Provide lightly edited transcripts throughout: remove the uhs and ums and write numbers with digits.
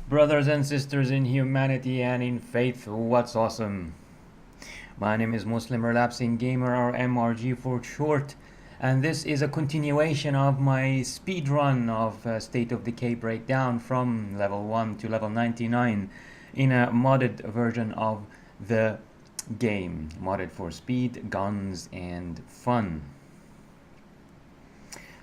Brothers and sisters in humanity and in faith, what's awesome? My name is Muslim Relapsing Gamer, or MRG for short, and this is a continuation of my speed run of State of Decay breakdown from level 1 to level 99 in a modded version of the game, modded for speed, guns, and fun.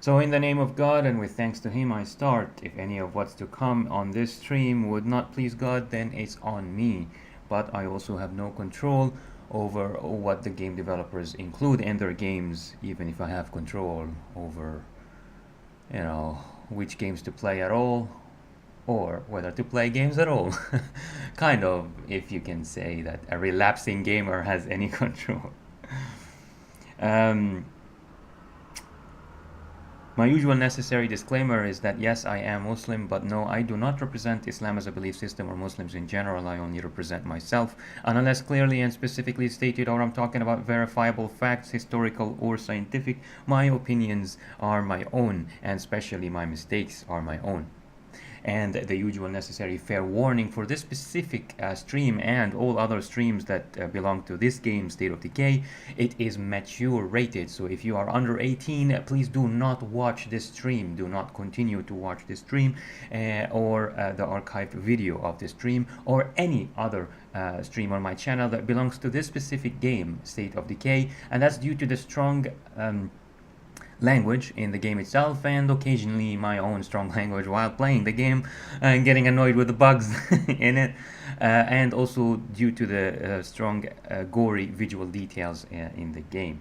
So in the name of God and with thanks to Him I start. If any of what's to come on this stream would not please God, then it's on me. But I also have no control over what the game developers include in their games, even if I have control over, which games to play at all, or whether to play games at all. Kind of, if you can say that a relapsing gamer has any control. Um, My usual necessary disclaimer is that yes, I am Muslim, but no, I do not represent Islam as a belief system or Muslims in general. I only represent myself. And unless clearly and specifically stated, or I'm talking about verifiable facts, historical or scientific, my opinions are my own, and especially my mistakes are my own. And the usual necessary fair warning for this specific stream and all other streams that belong to this game, State of Decay, it is mature rated. So if you are under 18, please do not watch this stream. Do not continue to watch this stream or the archived video of this stream or any other stream on my channel that belongs to this specific game, State of Decay. And that's due to the strong language in the game itself, and occasionally my own strong language while playing the game and getting annoyed with the bugs in it, and also due to the strong gory visual details in the game.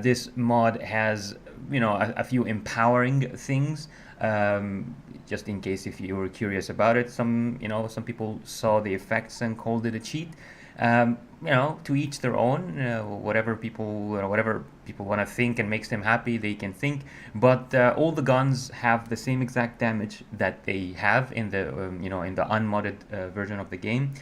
This mod has, a few empowering things. Just in case if you were curious about it, some people saw the effects and called it a cheat. To each their own. Whatever people want to think and makes them happy, they can think. But all the guns have the same exact damage that they have in the in the unmodded version of the game.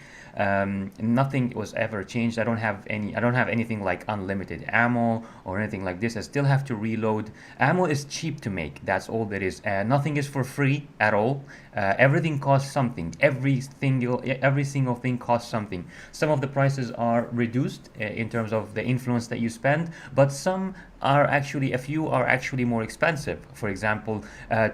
Nothing was ever changed. I don't have anything like unlimited ammo or anything like this. I still have to reload. Ammo is cheap to make. That's all there is. Nothing is for free at all. Everything costs something. Every single thing costs something. Some of the prices are reduced in terms of the influence that you spend, but a few are actually more expensive. For example,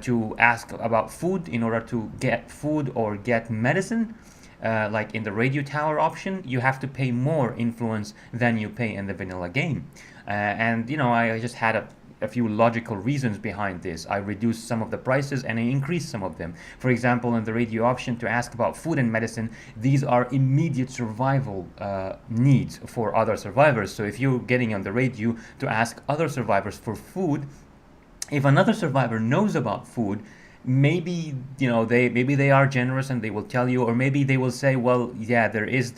to ask about food in order to get food or get medicine, like in the radio tower option, you have to pay more influence than you pay in the vanilla game. And I just had a few logical reasons behind this. I reduced some of the prices and I increased some of them. For example, in the radio option to ask about food and medicine, these are immediate survival needs for other survivors. So if you're getting on the radio to ask other survivors for food, if another survivor knows about food, maybe they are generous and they will tell you, or maybe they will say, well, yeah, there is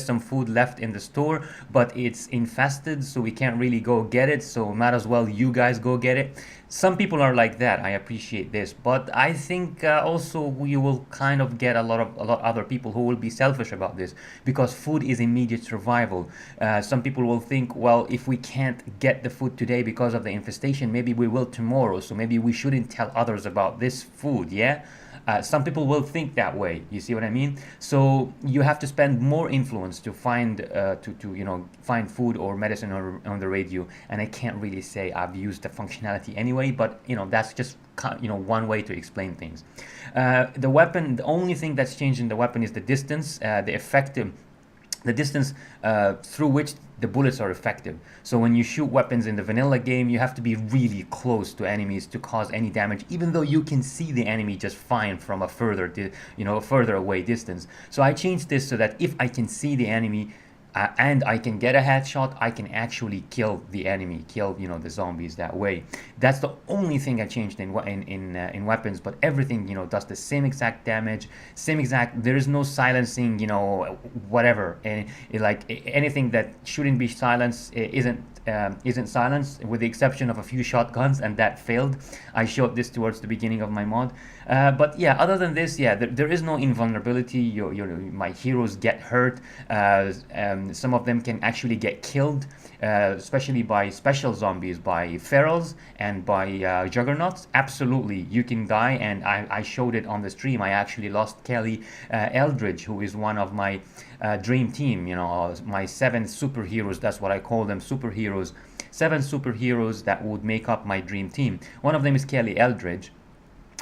some food left in the store, but it's infested, so we can't really go get it, so might as well you guys go get it. Some people are like that. I appreciate this, but I think also we will kind of get a lot other people who will be selfish about this, because food is immediate survival. Some people will think, well, if we can't get the food today because of the infestation, maybe we will tomorrow, so maybe we shouldn't tell others about this food. Yeah. Some people will think that way. You see what I mean? So you have to spend more influence to find find food or medicine on the radio. And I can't really say I've used the functionality anyway, but that's just one way to explain things. The weapon, the only thing that's changed in the weapon is the distance, the distance through which the bullets are effective. So when you shoot weapons in the vanilla game, you have to be really close to enemies to cause any damage, even though you can see the enemy just fine from a further away distance. So I changed this so that if I can see the enemy and I can get a headshot, I can actually kill the enemy, kill the zombies that way. That's the only thing I changed in weapons, but everything does the same exact damage, same exact. There is no silencing, whatever, and like anything that shouldn't be silenced isn't isn't silenced, with the exception of a few shotguns, and that failed. I showed this towards the beginning of my mod. But yeah, other than this, yeah, there is no invulnerability. My heroes get hurt. Some of them can actually get killed, especially by special zombies, by ferals and by juggernauts. Absolutely, you can die, and I showed it on the stream. I actually lost Kelly Eldridge, who is one of my dream team. My 7 superheroes. That's what I call them, superheroes. 7 superheroes that would make up my dream team. One of them is Kelly Eldridge,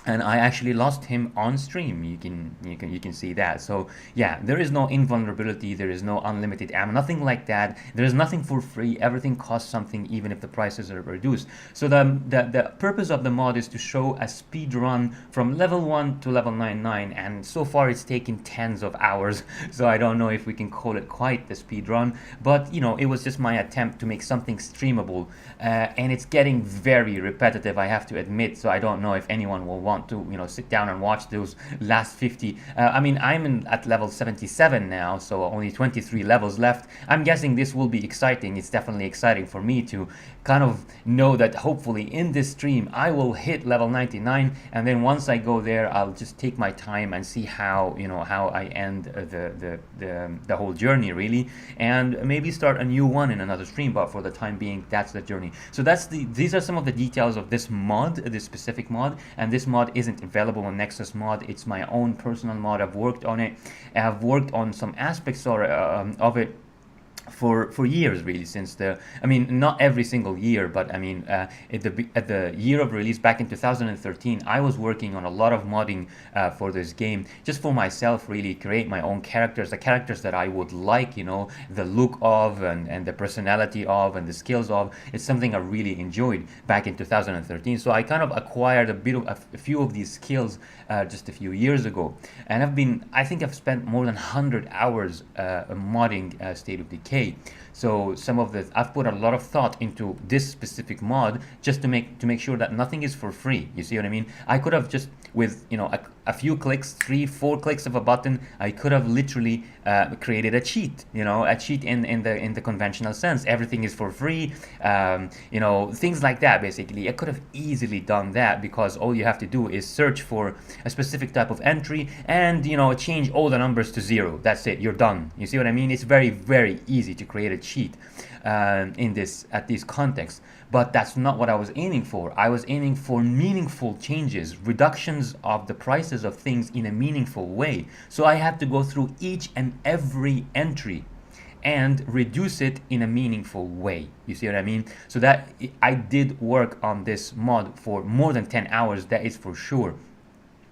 and I actually lost him on stream. You can see that. So yeah, there is no invulnerability, there is no unlimited ammo, nothing like that. There is nothing for free. Everything costs something, even if the prices are reduced. So the purpose of the mod is to show a speed run from level 1 to level 99, and so far it's taken tens of hours. So I don't know if we can call it quite the speed run, but it was just my attempt to make something streamable, and it's getting very repetitive, I have to admit. So I don't know if anyone will want to sit down and watch those last 50. I mean, at level 77 now, so only 23 levels left. I'm guessing this will be exciting. It's definitely exciting for me to kind of know that hopefully in this stream I will hit level 99, and then once I go there, I'll just take my time and see how I end the whole journey, really, and maybe start a new one in another stream. But for the time being, that's the journey. So these are some of the details of this mod, this specific mod. And this mod isn't available on Nexus Mod. It's my own personal mod. I've worked on it. I've worked on some aspects of it for years, really, since not every single year, but at the year of release back in 2013, I was working on a lot of modding for this game, just for myself, really, create my own characters, the characters that I would like, the look of, and the personality of, and the skills of. It's something I really enjoyed back in 2013. So I kind of acquired a few of these skills just a few years ago, and I think I've spent more than 100 hours modding State of Decay. So I've put a lot of thought into this specific mod, just to make sure that nothing is for free. You see what I mean? I could have just, with a few clicks, 3-4 clicks of a button, I could have literally created a cheat. A cheat in the conventional sense. Everything is for free. Things like that. Basically, I could have easily done that, because all you have to do is search for a specific type of entry and change all the numbers to 0. That's it. You're done. You see what I mean? It's very, very easy to create a cheat at this context. But that's not what I was aiming for. I was aiming for meaningful changes, reductions of the prices of things in a meaningful way. So I had to go through each and every entry and reduce it in a meaningful way. You see what I mean? So that I did work on this mod for more than 10 hours, that is for sure.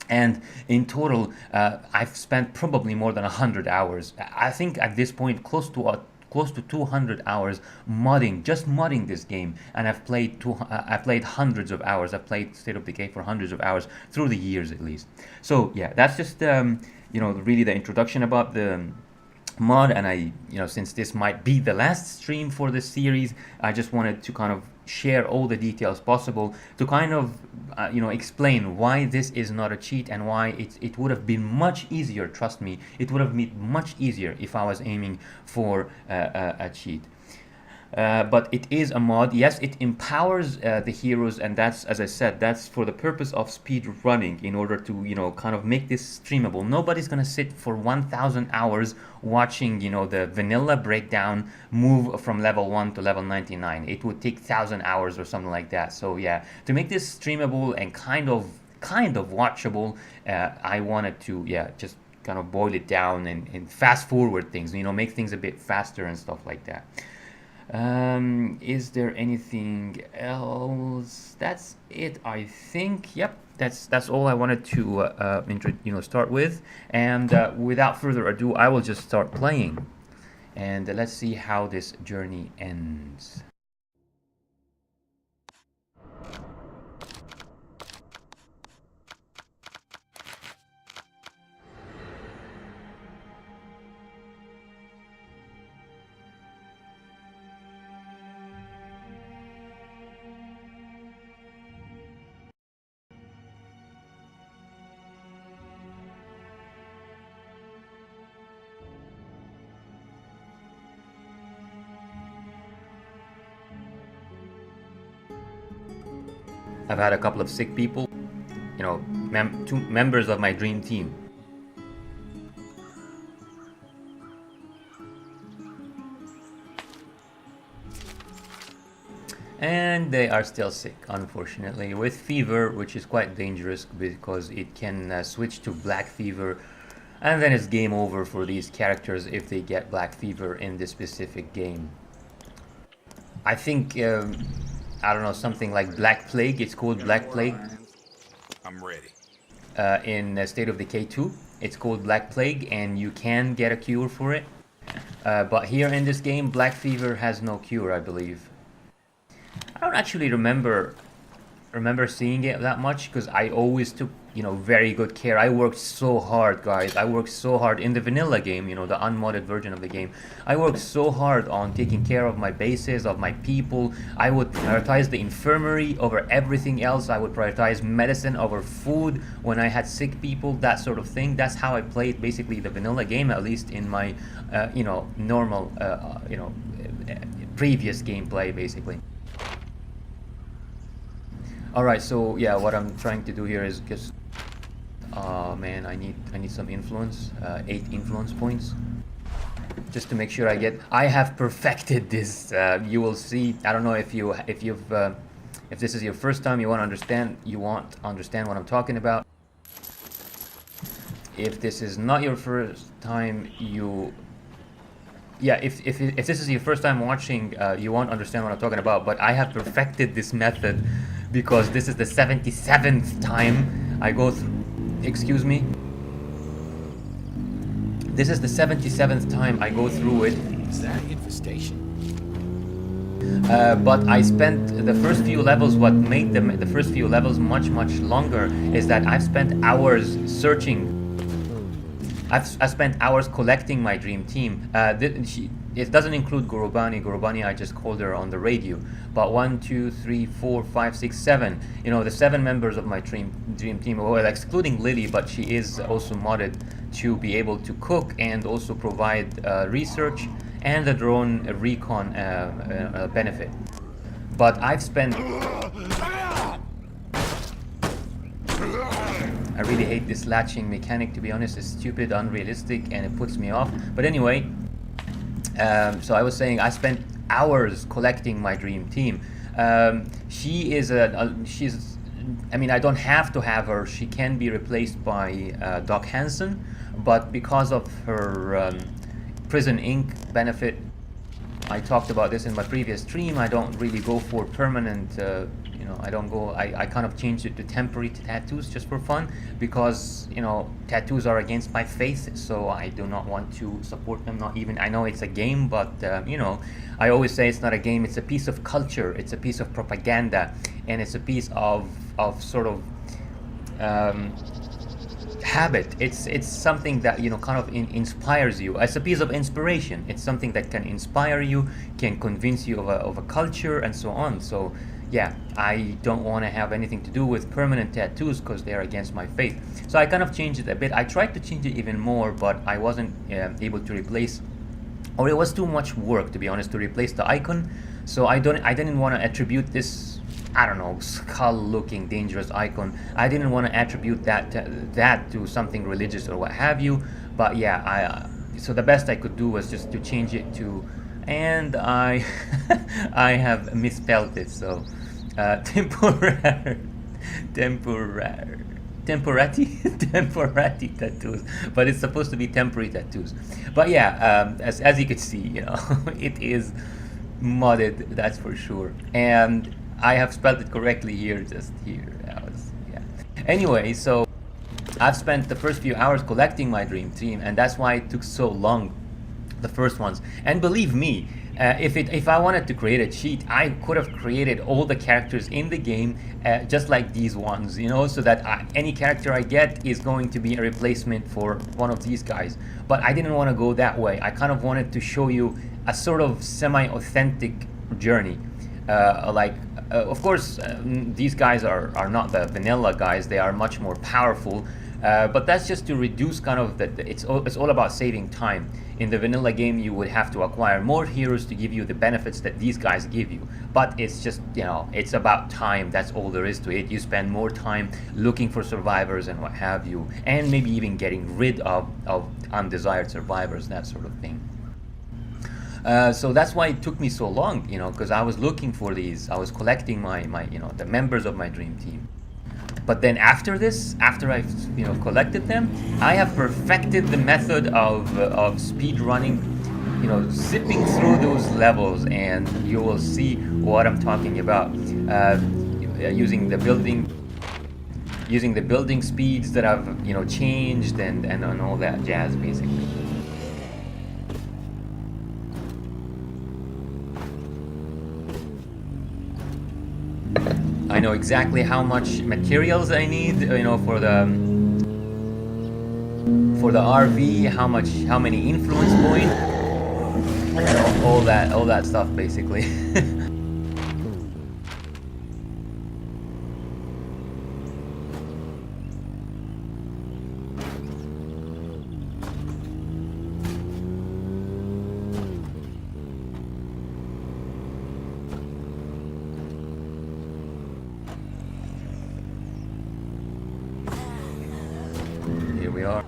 And in total, I've spent probably more than 100 hours. I think at this point, close to 200 hours just modding this game. And I've played hundreds of hours. I've played State of Decay for hundreds of hours through the years, at least. So yeah, that's just really the introduction about the mod. And since this might be the last stream for this series, I just wanted to kind of share all the details possible to kind of explain why this is not a cheat, and why it would have been much easier. Trust me, it would have been much easier if I was aiming for a cheat. But it is a mod. Yes, it empowers the heroes, and that's, as I said, that's for the purpose of speed running, in order to kind of make this streamable. Nobody's gonna sit for 1,000 hours watching the vanilla breakdown move from level 1 to level 99. It would take 1,000 hours or something like that. So yeah, to make this streamable and kind of watchable, I wanted to just kind of boil it down and fast forward things, make things a bit faster and stuff like that. Is there anything else? That's it, I think. Yep, that's all I wanted to start with. And without further ado, I will just start playing, and let's see how this journey ends. I've had a couple of sick people, you know, two members of my dream team. And they are still sick, unfortunately, with fever, which is quite dangerous because it can switch to black fever, and then it's game over for these characters if they get black fever in this specific game. I think, I don't know, something like Black Plague, it's called Black Plague. I'm ready. In State of Decay 2, it's called Black Plague, and you can get a cure for it. But here in this game, black fever has no cure, I believe. I don't actually remember seeing it that much because I always took, you know, very good care. I worked so hard, guys. I worked so hard in the vanilla game, you know, the unmodded version of the game. I worked so hard on taking care of my bases, of my people. I would prioritize the infirmary over everything else. I would prioritize medicine over food when I had sick people, that sort of thing. That's how I played basically the vanilla game, at least in my, you know, normal, you know, previous gameplay, basically. Alright, so yeah, what I'm trying to do here is just, man, I need some influence, 8 influence points, just to make sure I have perfected this. You will see. I don't know if this is your first time, you want to understand what I'm talking about. If this is not your first time, if this is your first time watching, you won't understand what I'm talking about, but I have perfected this method because this is the 77th time I go through. Excuse me? This is the 77th time I go through it. Is that infestation? But I spent the first few levels, what made the first few levels much longer is that I've spent hours searching. I've spent hours collecting my dream team. It doesn't include Gorobani. Gorobani, I just called her on the radio. But 1, 2, 3, 4, 5, 6, 7. You know, the 7 members of my dream team, well, excluding Lily, but she is also modded to be able to cook and also provide research and the drone recon benefit. But I've spent... I really hate this latching mechanic, to be honest. It's stupid, unrealistic, and it puts me off. But anyway, so I was saying I spent hours collecting my dream team. She's, I mean, I don't have to have her. She can be replaced by Doc Hansen, but because of her Prison Inc. benefit, I talked about this in my previous stream, I don't really go for permanent, you know, I kind of changed it to temporary tattoos just for fun, because, you know, tattoos are against my faith, so I do not want to support them, not even, I know it's a game, but, you know, I always say it's not a game, it's a piece of culture, it's a piece of propaganda, and it's a piece of sort of, habit. It's something that, you know, kind of inspires you. It's a piece of inspiration. It's something that can inspire you, can convince you of a culture, and so on. So yeah, I don't want to have anything to do with permanent tattoos because they're against my faith. So I kind of changed it a bit. I tried to change it even more, but I wasn't able to replace, or it was too much work, to be honest, to replace the icon. So I didn't want to attribute this, I don't know, skull-looking dangerous icon. I didn't want to attribute that to something religious or what have you. But yeah, so the best I could do was just to change it to, and I I have misspelled it. So temporati tattoos, but it's supposed to be temporary tattoos. But yeah, as you could see, you know, it is modded, that's for sure. And I have spelled it correctly here, just here. Yeah. Anyway, so I've spent the first few hours collecting my dream team, and that's why it took so long, the first ones. And believe me, if I wanted to create a cheat, I could have created all the characters in the game just like these ones, you know, so that any character I get is going to be a replacement for one of these guys. But I didn't want to go that way. I kind of wanted to show you a sort of semi-authentic journey. Of course, these guys are not the vanilla guys. They are much more powerful. But that's just to reduce kind of it's all about saving time. In the vanilla game, you would have to acquire more heroes to give you the benefits that these guys give you. But it's just, it's about time. That's all there is to it. You spend more time looking for survivors and what have you, and maybe even getting rid of undesired survivors, that sort of thing. So that's why it took me so long, because I was looking for these. I was collecting my the members of my dream team. But then after this, after I've collected them, I have perfected the method of speed running, zipping through those levels, and you will see what I'm talking about. Using the building speeds that I've changed and all that jazz, basically. I know exactly how much materials I need, for the RV, how many influence points, all that stuff, basically. Here we are.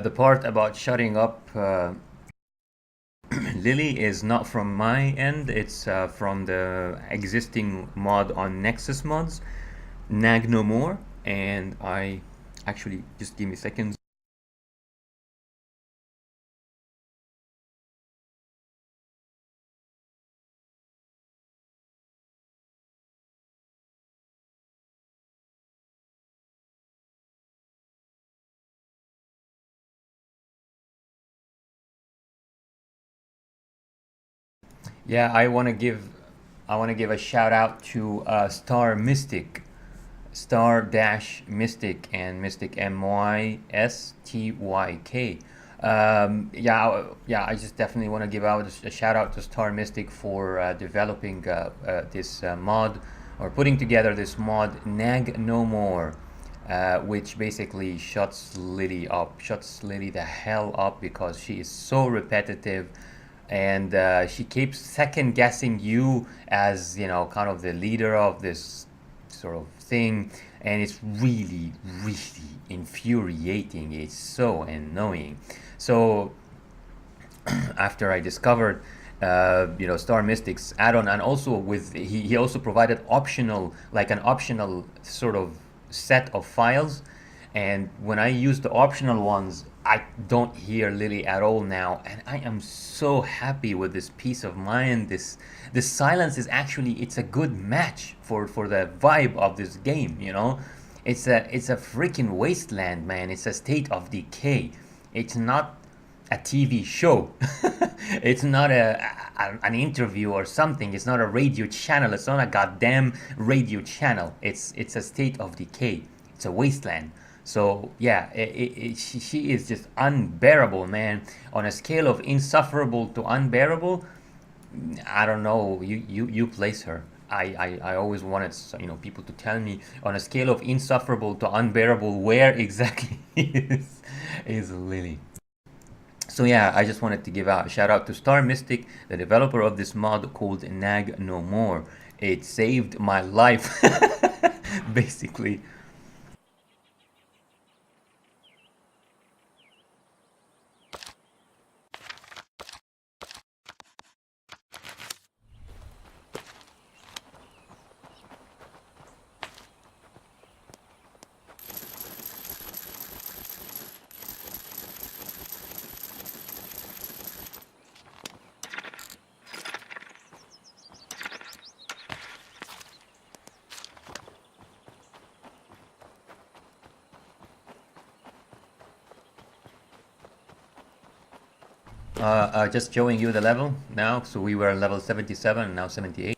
The part about shutting up Lily is not from my end. It's from the existing mod on Nexus mods, Nag No More, and I actually just give me seconds. Yeah, I want to give a shout out to Star Mystic, Star Dash Mystic, and Mystic Mystyk. Yeah, I just definitely want to give out a shout out to Star Mystic for developing this mod, or putting together this mod, Nag No More. Which basically shuts Lily the hell up, because she is so repetitive, and she keeps second guessing you as kind of the leader of this sort of thing, and it's really, really infuriating. It's so annoying. So after I discovered Star Mystic's add-on, and also he also provided an optional sort of set of files, and when I use the optional ones, I don't hear Lily at all now, and I am so happy with this peace of mind. This silence is actually, it's a good match for the vibe of this game. It's a freaking wasteland, man. It's a state of decay. It's not a TV show. It's not an interview or something. It's not a radio channel. It's not a goddamn radio channel. It's a state of decay. It's a wasteland. So yeah, she is just unbearable, man. On a scale of insufferable to unbearable, I don't know. You place her. I always wanted people to tell me on a scale of insufferable to unbearable where exactly is Lily. So yeah, I just wanted to give out a shout out to Star Mystic, the developer of this mod called Nag No More. It saved my life, basically. Just showing you the level now. So we were level 77 and now 78.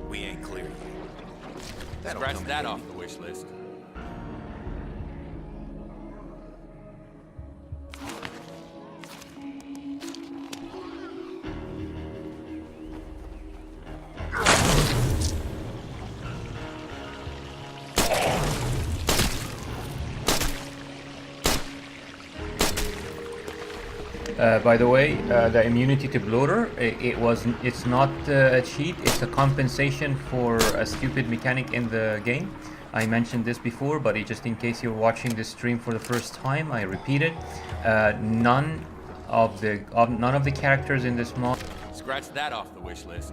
We ain't clear yet. That'll Scratch come in that handy. off the wish list. By the way, the immunity to bloater, it's not a cheat, it's a compensation for a stupid mechanic in the game. I mentioned this before, but just in case you're watching this stream for the first time, I repeat it. None of the characters in this mod. Scratch that off the wish list.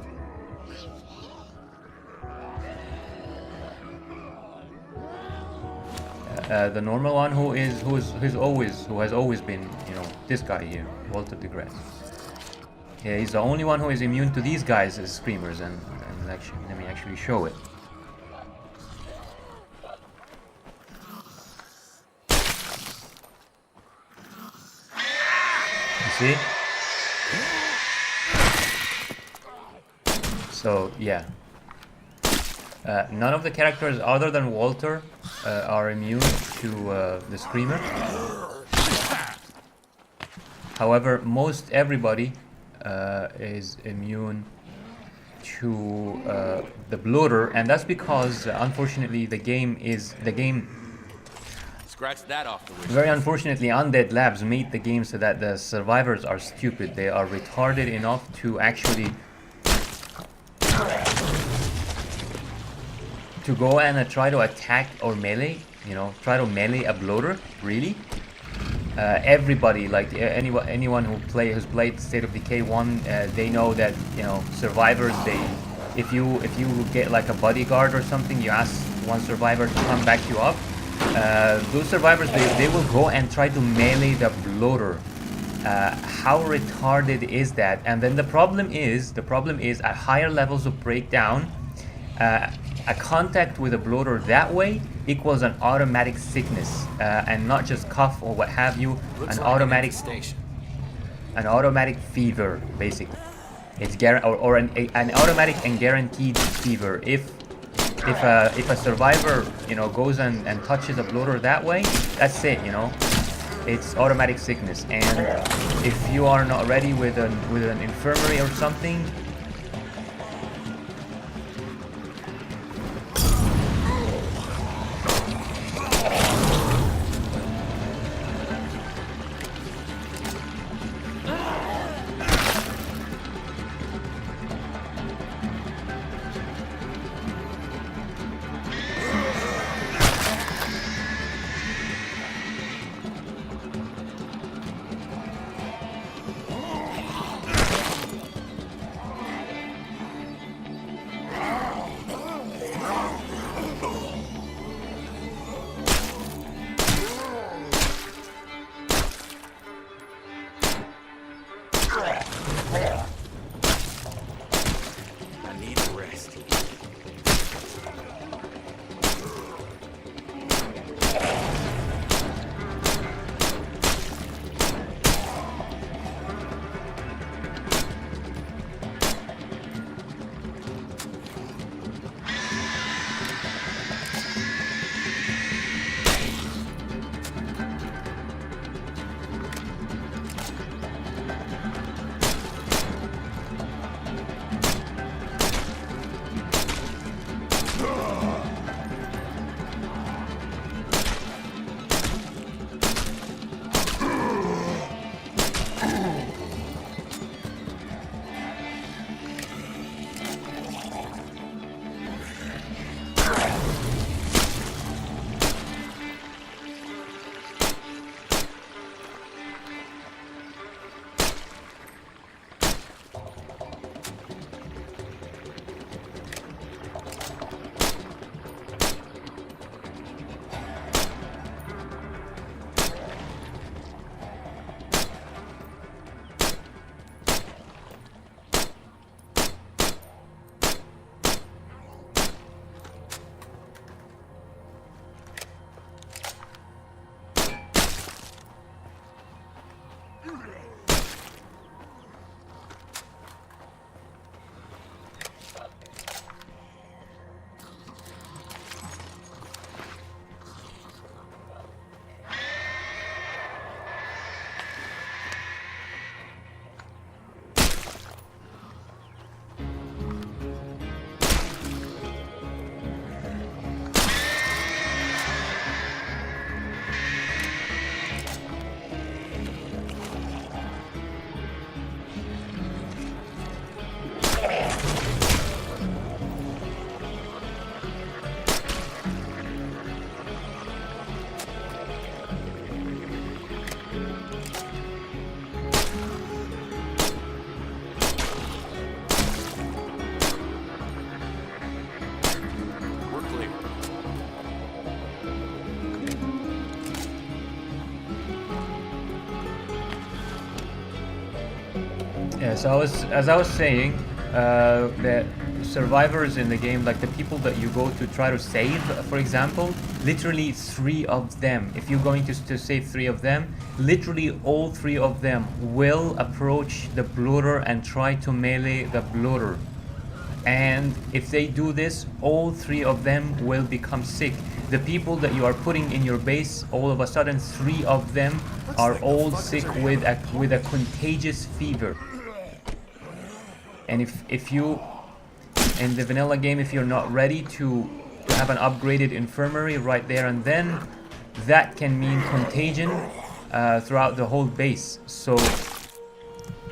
The normal one who has always been, you know, this guy here, Walter DeGrasse. Yeah, he's the only one who is immune to these guys as screamers, and actually, let me actually show it. You see? So yeah. None of the characters other than Walter are immune to the screamer. However, most everybody is immune to the bloater, and that's because unfortunately the game Scratch that off the wish very list. unfortunately Undead Labs made the game so that the survivors are stupid. They are retarded enough to actually to go and try to attack or melee, you know, try to melee a bloater. Really, everybody, like anyone who's played State of Decay 1, they know that, you know, survivors, if you get like a bodyguard or something, you ask one survivor to come back you up, those survivors, they will go and try to melee the bloater. How retarded is that? And then the problem is at higher levels of breakdown, a contact with a bloater that way equals an automatic sickness, and not just cough or what have you. Looks An like automatic infestation. an automatic fever, basically. It's an automatic and guaranteed fever. If a survivor, you know, goes and touches a bloater that way, that's it, you know. It's automatic sickness. And if you are not ready with an infirmary or something, I need a rest. Yeah, so as I was saying, that survivors in the game, like the people that you go to try to save, for example, literally three of them. If you're going to save three of them, literally all three of them will approach the bloater and try to melee the bloater. And if they do this, all three of them will become sick. The people that you are putting in your base, all of a sudden, three of them are all sick with a contagious fever. And if you in the vanilla game, if you're not ready to have an upgraded infirmary right there and then, that can mean contagion throughout the whole base. So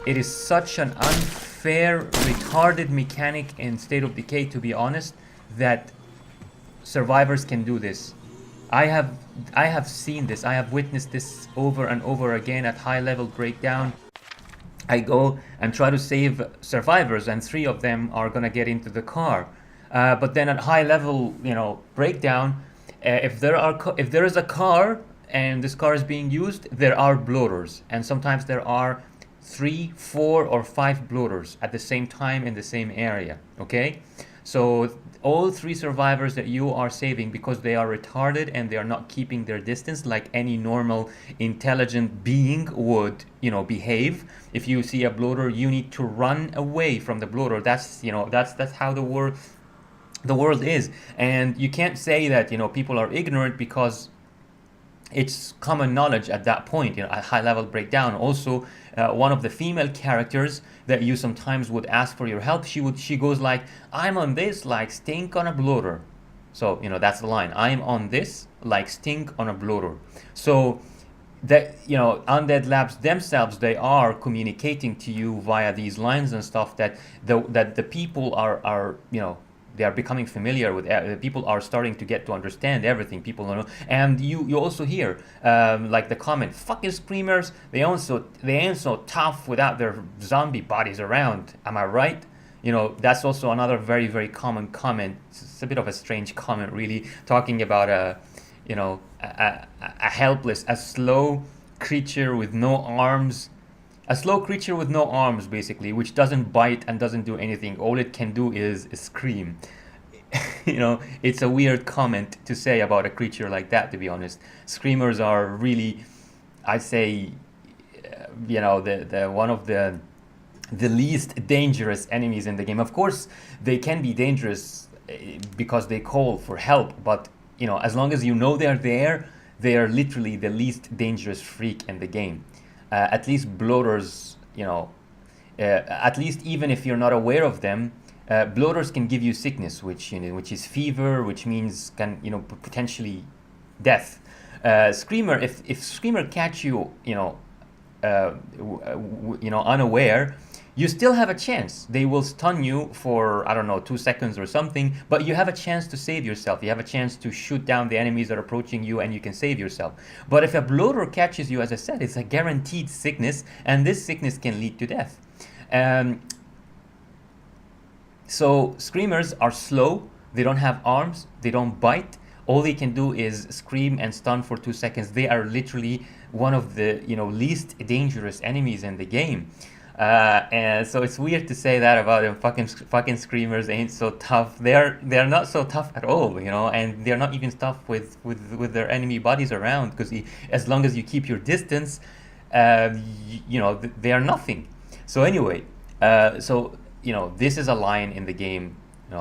it is such an unfair, retarded mechanic in State of Decay, to be honest, that survivors can do this. I have seen this. I have witnessed this over and over again at high level breakdown. I go and try to save survivors, and three of them are gonna get into the car. But then at high level, breakdown, if there is a car and this car is being used, there are bloaters, and sometimes there are 3, 4, or 5 bloaters at the same time in the same area. Okay, so all three survivors that you are saving, because they are retarded and they are not keeping their distance like any normal intelligent being would, behave. If you see a bloater, you need to run away from the bloater. That's how the world is. And you can't say that people are ignorant, because it's common knowledge at that point, at high level breakdown. Also, one of the female characters that you sometimes would ask for your help, she goes like, I'm on this like stink on a bloater. So that's the line, I'm on this like stink on a bloater. So that Undead Labs themselves, they are communicating to you via these lines and stuff, that the people are they are becoming familiar with. People are starting to get to understand everything. People know, and you also hear like the comment, "Fucking screamers! They ain't so tough without their zombie bodies around." Am I right? That's also another very, very common comment. It's a bit of a strange comment, really, talking about a helpless, a slow creature with no arms. A slow creature with no arms, basically, which doesn't bite and doesn't do anything. All it can do is scream. It's a weird comment to say about a creature like that, to be honest. Screamers are really, I'd say, the one of the least dangerous enemies in the game. Of course, they can be dangerous because they call for help, but as long as they're there, they are literally the least dangerous freak in the game. At least bloaters, at least even if you're not aware of them, bloaters can give you sickness, which is fever, which means potentially death. Screamer, if Screamer catch you, unaware, you still have a chance. They will stun you for, I don't know, 2 seconds or something, but you have a chance to save yourself. You have a chance to shoot down the enemies that are approaching you, and you can save yourself. But if a bloater catches you, as I said, it's a guaranteed sickness, and this sickness can lead to death. So screamers are slow, they don't have arms, they don't bite. All they can do is scream and stun for 2 seconds. They are literally one of the least dangerous enemies in the game. And so it's weird to say that about them. Fucking screamers ain't so tough. They're not so tough at all, and they're not even tough with their enemy bodies around, because as long as you keep your distance, they are nothing. So anyway, this is a line in the game,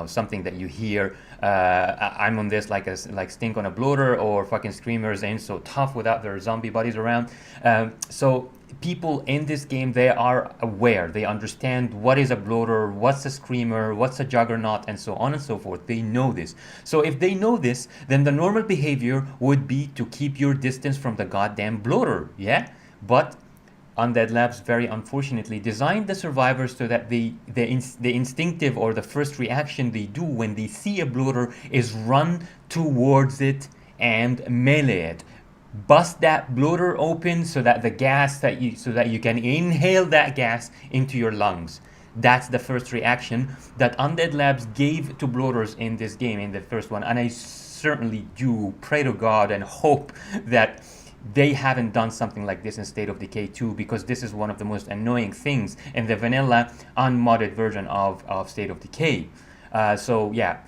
something that you hear. I'm on this like stink on a bloater, or fucking screamers ain't so tough without their zombie bodies around. So people in this game, they are aware. They understand what is a bloater, what's a screamer, what's a juggernaut, and so on and so forth. They know this. So if they know this, then the normal behavior would be to keep your distance from the goddamn bloater, yeah? But Undead Labs, very unfortunately, designed the survivors so that the instinctive, or the first reaction they do when they see a bloater, is run towards it and melee it. Bust that bloater open so that you can inhale that gas into your lungs. That's the first reaction that Undead Labs gave to bloaters in this game, in the first one. And I certainly do pray to God and hope that they haven't done something like this in State of Decay 2, because this is one of the most annoying things in the vanilla unmodded version of State of Decay. So yeah,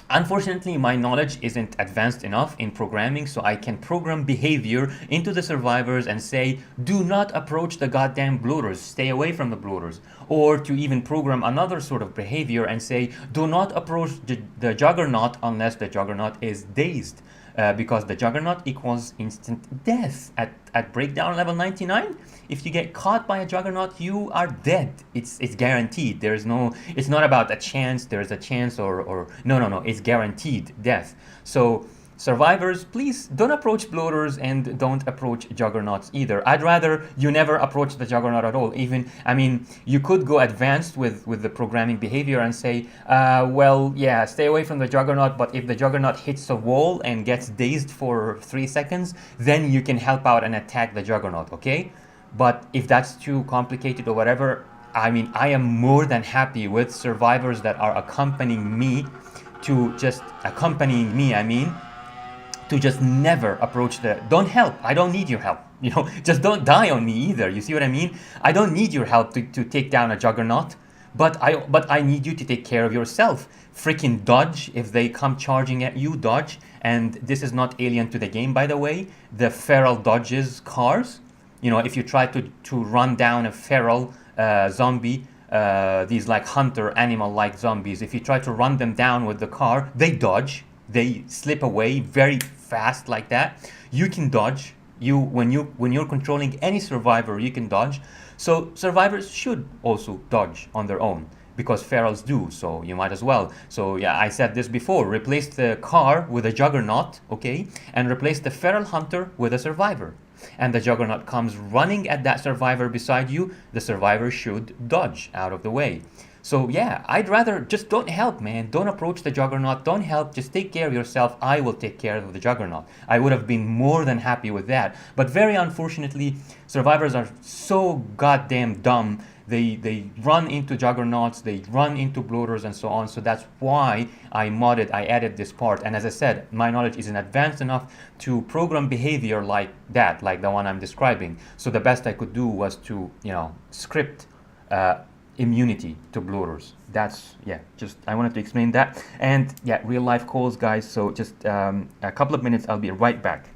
unfortunately, my knowledge isn't advanced enough in programming, so I can program behavior into the survivors and say, do not approach the goddamn bloaters, stay away from the bloaters. Or to even program another sort of behavior and say, do not approach the juggernaut unless the juggernaut is dazed. Because the juggernaut equals instant death. At breakdown level 99, if you get caught by a juggernaut, you are dead. It's guaranteed. There's no, it's not about a chance, there's a chance, or no, it's guaranteed death. So survivors, please don't approach bloaters and don't approach juggernauts either. I'd rather you never approach the juggernaut at all. Even, I mean, you could go advanced with the programming behavior and say, well, yeah, stay away from the juggernaut, but if the juggernaut hits a wall and gets dazed for 3 seconds, then you can help out and attack the juggernaut, okay? But if that's too complicated or whatever, I mean, I am more than happy with survivors that are accompanying me I mean, to just never approach the, don't help, I don't need your help, just don't die on me either. You see what I mean? I don't need your help to take down a juggernaut, but I need you to take care of yourself. Freaking dodge. If they come charging at you, dodge. And this is not alien to the game, by the way. The feral dodges cars. If you try to run down a feral zombie, these like hunter animal like zombies, if you try to run them down with the car, they dodge, they slip away very fast like that. You can dodge. When you're controlling any survivor, you can dodge. So survivors should also dodge on their own, because ferals do, so you might as well. So yeah, I said this before, replace the car with a juggernaut, okay, and replace the feral hunter with a survivor, and the juggernaut comes running at that survivor beside you, the survivor should dodge out of the way. So yeah, I'd rather just don't help, man. Don't approach the juggernaut. Don't help. Just take care of yourself. I will take care of the juggernaut. I would have been more than happy with that. But very unfortunately, survivors are so goddamn dumb. They run into juggernauts, they run into bloaters and so on. So that's why I added this part. And as I said, my knowledge isn't advanced enough to program behavior like that, like the one I'm describing. So the best I could do was to, script immunity to bloaters. That's, yeah, just I wanted to explain that. And yeah, real life calls, guys. So just a couple of minutes, I'll be right back.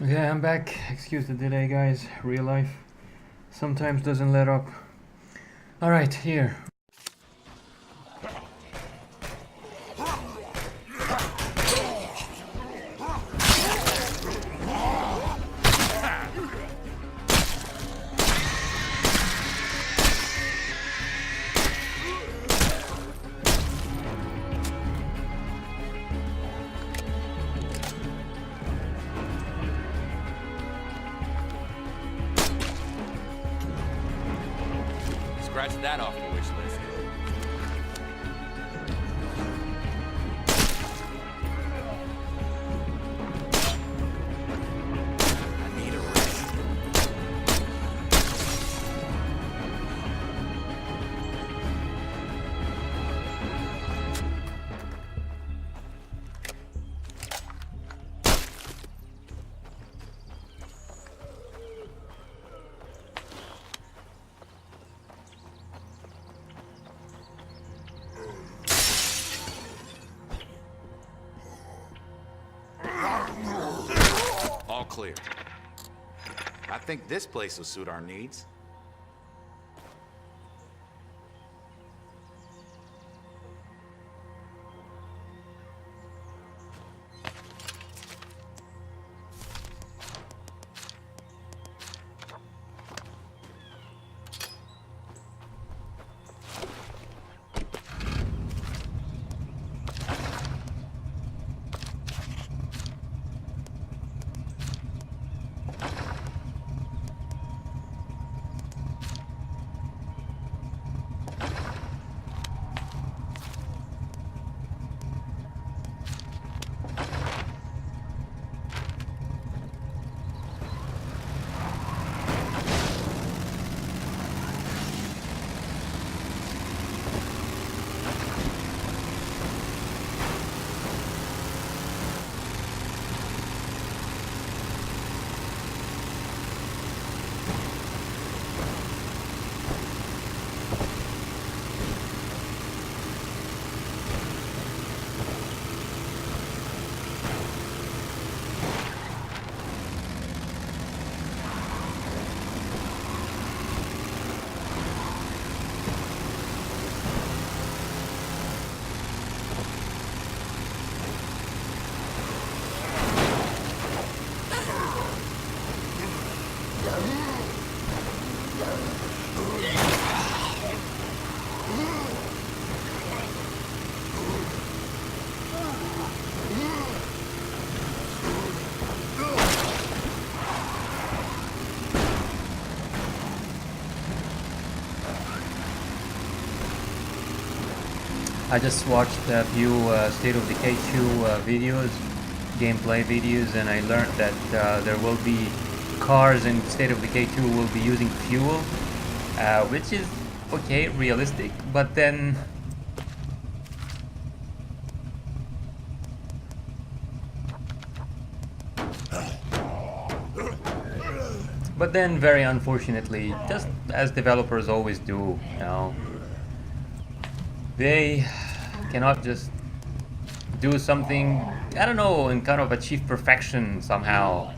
Okay, I'm back. Excuse the delay, guys. Real life sometimes doesn't let up. Alright, here. Scratch that off the wish list. I need a rest. All clear. I think this place will suit our needs. I just watched a few State of Decay 2 videos, gameplay videos, and I learned that there will be cars in State of Decay 2 will be using fuel, which is okay, realistic, but then very unfortunately, just as developers always do, you know, they cannot just do something, I don't know, and kind of achieve perfection somehow.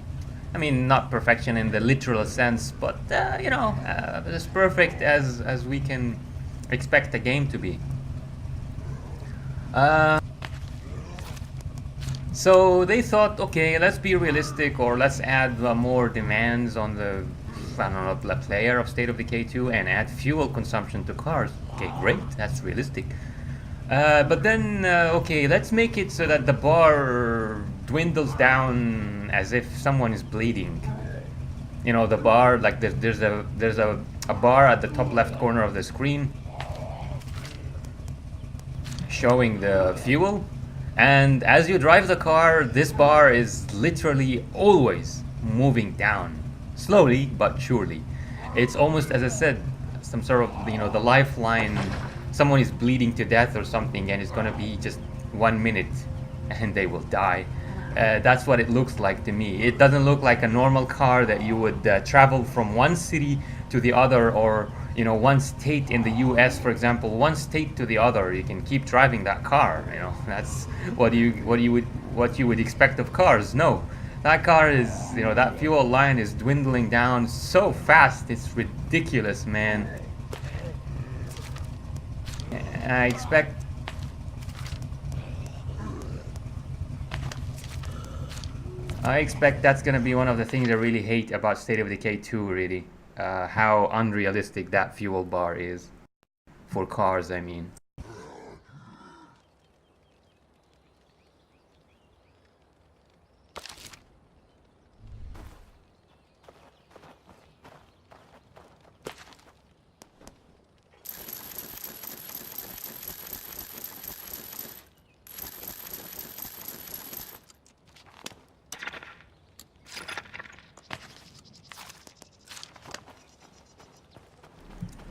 I mean, not perfection in the literal sense, but you know, as perfect as we can expect a game to be. So they thought, okay, let's be realistic, or let's add more demands on the, I don't know, the player of State of Decay 2 and add fuel consumption to cars. Okay, great, that's realistic. But then, okay, let's make it so that the bar dwindles down as if someone is bleeding. You know, the bar, like there's a bar at the top left corner of the screen showing the fuel, and as you drive the car, this bar is literally always moving down, slowly but surely. It's almost, as I said, some sort of, you know, the lifeline. Someone is bleeding to death or something, and it's gonna be just 1 minute and they will die. That's what it looks like to me. It doesn't look like a normal car that you would travel from one city to the other, or, you know, one state in the US, for example, one state to the other. You can keep driving that car, you know. That's what you would expect of cars. No, That car is, you know, that fuel line is dwindling down so fast. It's ridiculous, man. I expect that's gonna be one of the things I really hate about State of Decay 2, really. How unrealistic that fuel bar is. For cars, I mean.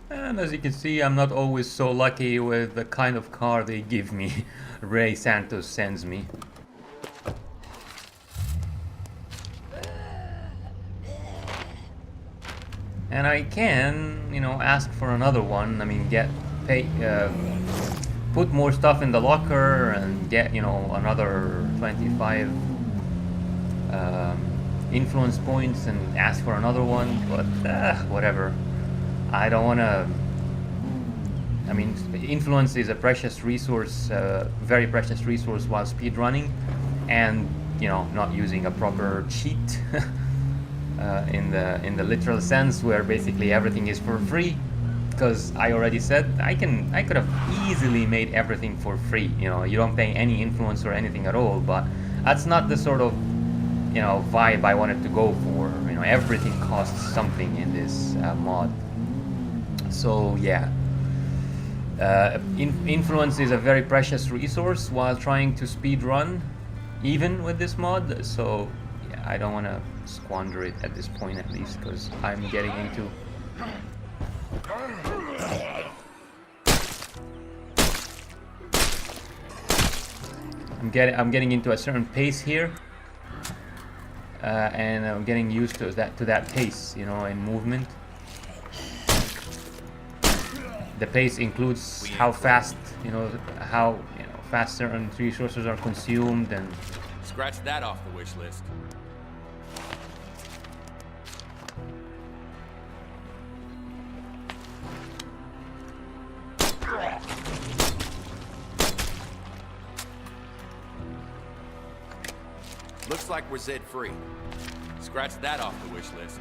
And as you can see, I'm not always so lucky with the kind of car they give me. Ray Santos sends me. And I can, you know, ask for another one. I mean, put more stuff in the locker and get, you know, another 25 influence points and ask for another one. But whatever. I don't want to. I mean, influence is a precious resource, very precious resource while speedrunning, and you know, not using a proper cheat in the literal sense, where basically everything is for free. Because I already said I could have easily made everything for free. You know, you don't pay any influence or anything at all. But that's not the sort of, you know, vibe I wanted to go for. You know, everything costs something in this mod. So yeah, influence is a very precious resource while trying to speed run, even with this mod. So yeah, I don't want to squander it at this point, at least, because I'm getting into. I'm getting into a certain pace here, and I'm getting used to that pace, you know, in movement. The pace includes how fast, you know, fast certain resources are consumed, and Scratch that off the wish list. Looks like we're Zed free. Scratch that off the wish list.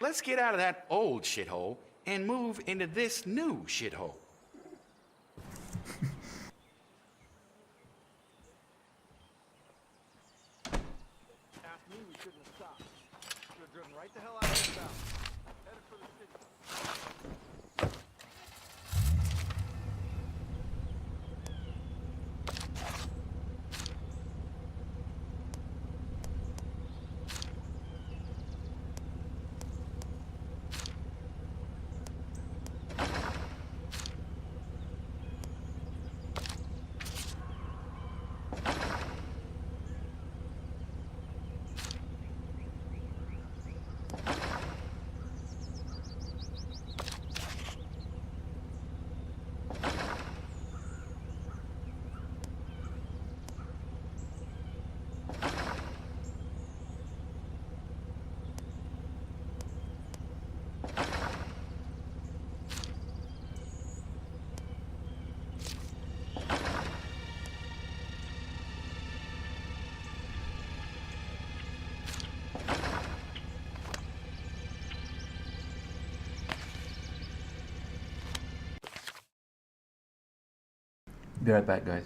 Let's get out of that old shithole and move into this new shithole. Asked me, we shouldn't have stopped. Should have driven right the hell out of this town. Headed for the city. Be right back, guys.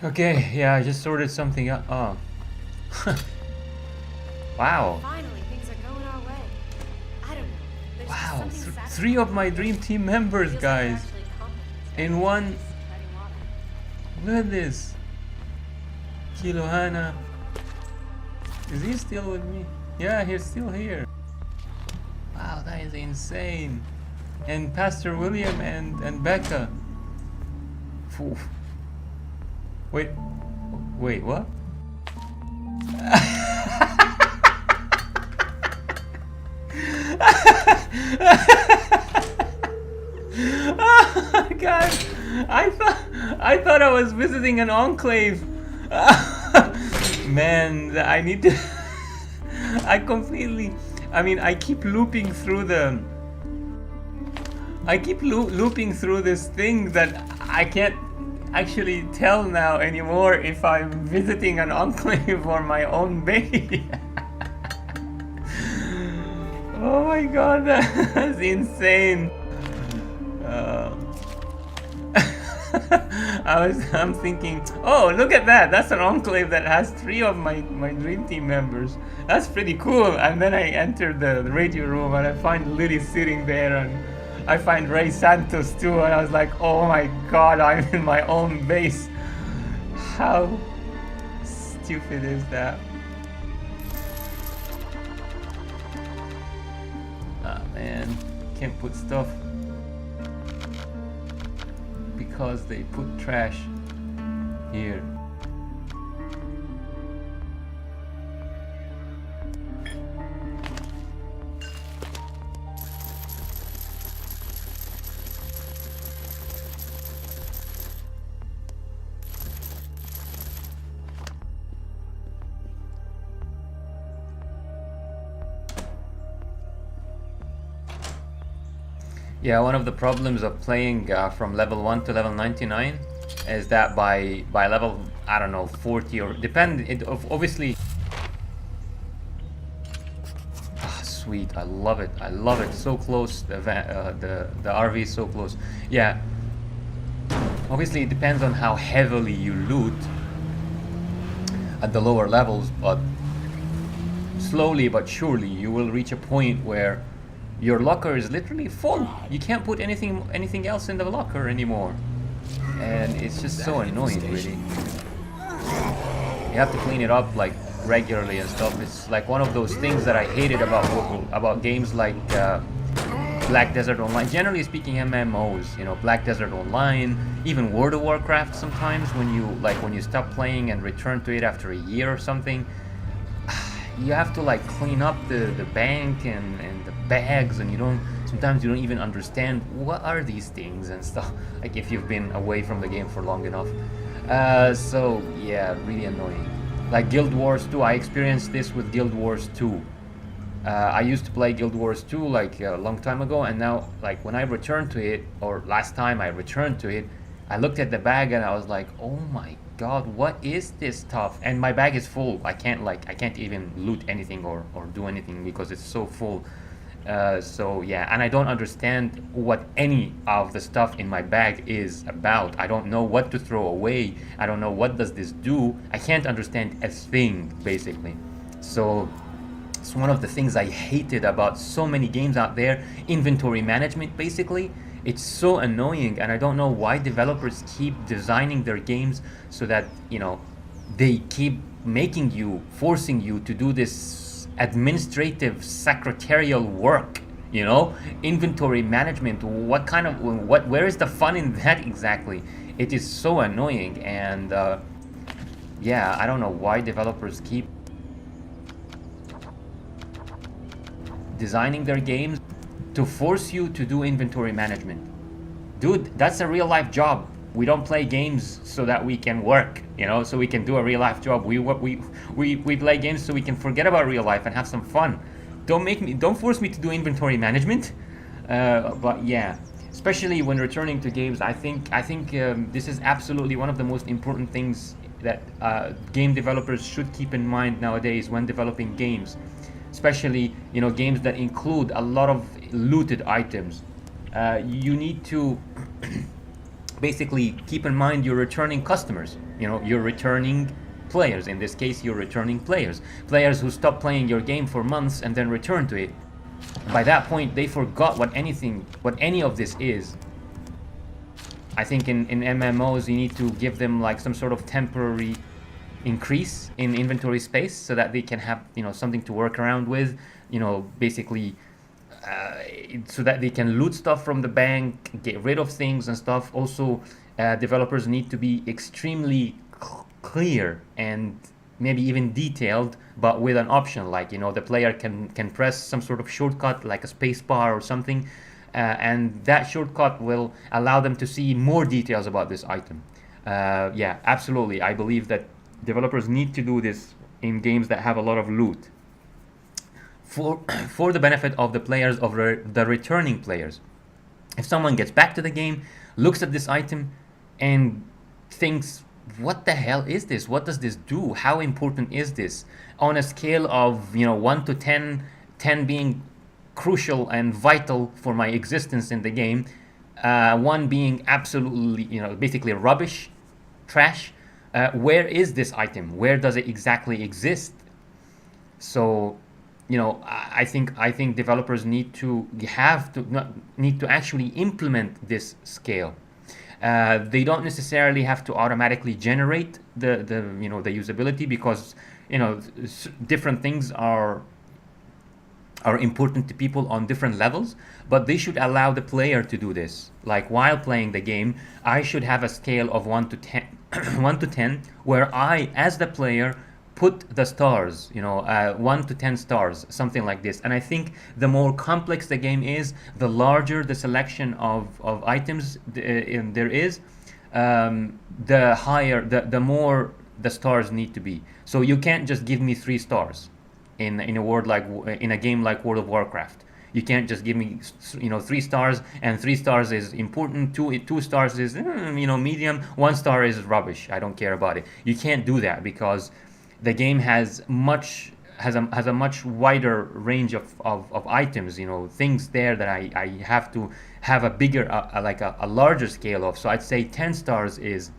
Okay, yeah, I just sorted something out. Oh. Wow. Finally, things are going our way. I don't know. There's just Wow. something satisfying Three of my dream team members, Feels like we're guys. actually competent. In one. Treading water. Look at this. Kilohana. Is he still with me? Yeah, he's still here. Wow, that is insane. And Pastor William and Becca. Phew. Wait, what? Oh God, I thought I was visiting an enclave. Man, I need to. I keep looping through the. I keep looping through this thing that I can't actually tell now anymore if I'm visiting an enclave or my own base. Oh my God, that's insane. I'm thinking, oh, look at that. That's an enclave that has 3 of my dream team members. That's pretty cool. And then I enter the radio room and I find Lily sitting there, and I find Ray Santos too. And I was like, oh my God, I'm in my own base. How stupid is that? Ah, man, can't put stuff because they put trash here. Yeah, one of the problems of playing from level 1 to level 99 is that by level, I don't know, 40 or obviously. Ah, sweet, I love it. I love it. So close. The RV is so close. Yeah. Obviously, it depends on how heavily you loot at the lower levels, but slowly but surely you will reach a point where Your locker is literally full. You can't put anything else in the locker anymore, and it's just so annoying, really. You have to clean it up like regularly and stuff. It's like one of those things that I hated about games like Black Desert Online. Generally speaking, MMOs, you know, Black Desert Online, even World of Warcraft. Sometimes when you stop playing and return to it after a year or something, you have to like clean up the bank and the bags, and sometimes you don't even understand what are these things and stuff, like if you've been away from the game for long enough. So yeah, really annoying. Like Guild Wars 2, I experienced this with Guild Wars 2. I used to play Guild Wars 2 like a long time ago, and now like when I returned to it, or last time I returned to it, I looked at the bag and I was like, oh my god, what is this stuff? And my bag is full. I can't even loot anything or do anything because it's so full. So yeah, and I don't understand what any of the stuff in my bag is about. I don't know what to throw away. I don't know what does this do. I can't understand a thing, basically. So it's one of the things I hated about so many games out there. Inventory management, basically. It's so annoying, and I don't know why developers keep designing their games so that, you know, they keep forcing you to do this administrative secretarial work, you know? Inventory management, where is the fun in that exactly? It is so annoying, and yeah, I don't know why developers keep designing their games to force you to do inventory management. Dude, that's a real life job. We don't play games so that we can work, you know, so we can do a real life job. We play games so we can forget about real life and have some fun. Don't force me to do inventory management. But yeah, especially when returning to games, I think this is absolutely one of the most important things that game developers should keep in mind nowadays when developing games. Especially, you know, games that include a lot of looted items. You need to basically keep in mind your returning customers, you know, your returning players. In this case, your returning players who stop playing your game for months and then return to it. By that point, they forgot what any of this is. I think in MMOs, you need to give them like some sort of temporary increase in inventory space so that they can have, you know, something to work around with, you know, basically so that they can loot stuff from the bank, get rid of things and stuff. Also, developers need to be extremely clear and maybe even detailed, but with an option, like, you know, the player can press some sort of shortcut like a space bar or something, and that shortcut will allow them to see more details about this item. Yeah, absolutely, I believe that developers need to do this in games that have a lot of loot for the benefit of the players, of the returning players. If someone gets back to the game, looks at this item and thinks, what the hell is this? What does this do? How important is this? On a scale of, you know, 1 to 10, 10 being crucial and vital for my existence in the game, 1 being absolutely, you know, basically rubbish, trash. Where is this item? Where does it exactly exist? So, you know, I think developers need to actually implement this scale. They don't necessarily have to automatically generate the usability, because, you know, different things are important to people on different levels, but they should allow the player to do this. Like, while playing the game, I should have a scale of 1 to 10, 1 to 10, where I, as the player, put the stars, you know, 1 to 10 stars, something like this. And I think the more complex the game is, the larger the selection of items there is, the higher, the more the stars need to be. So you can't just give me 3 stars in a game like World of Warcraft. You can't just give me, you know, 3 stars, and 3 stars is important, 2 stars is, you know, medium, 1 star is rubbish, I don't care about it. You can't do that, because the game has a much wider range of items, you know, things there that I have to have a bigger, like a larger scale of. So I'd say 10 stars is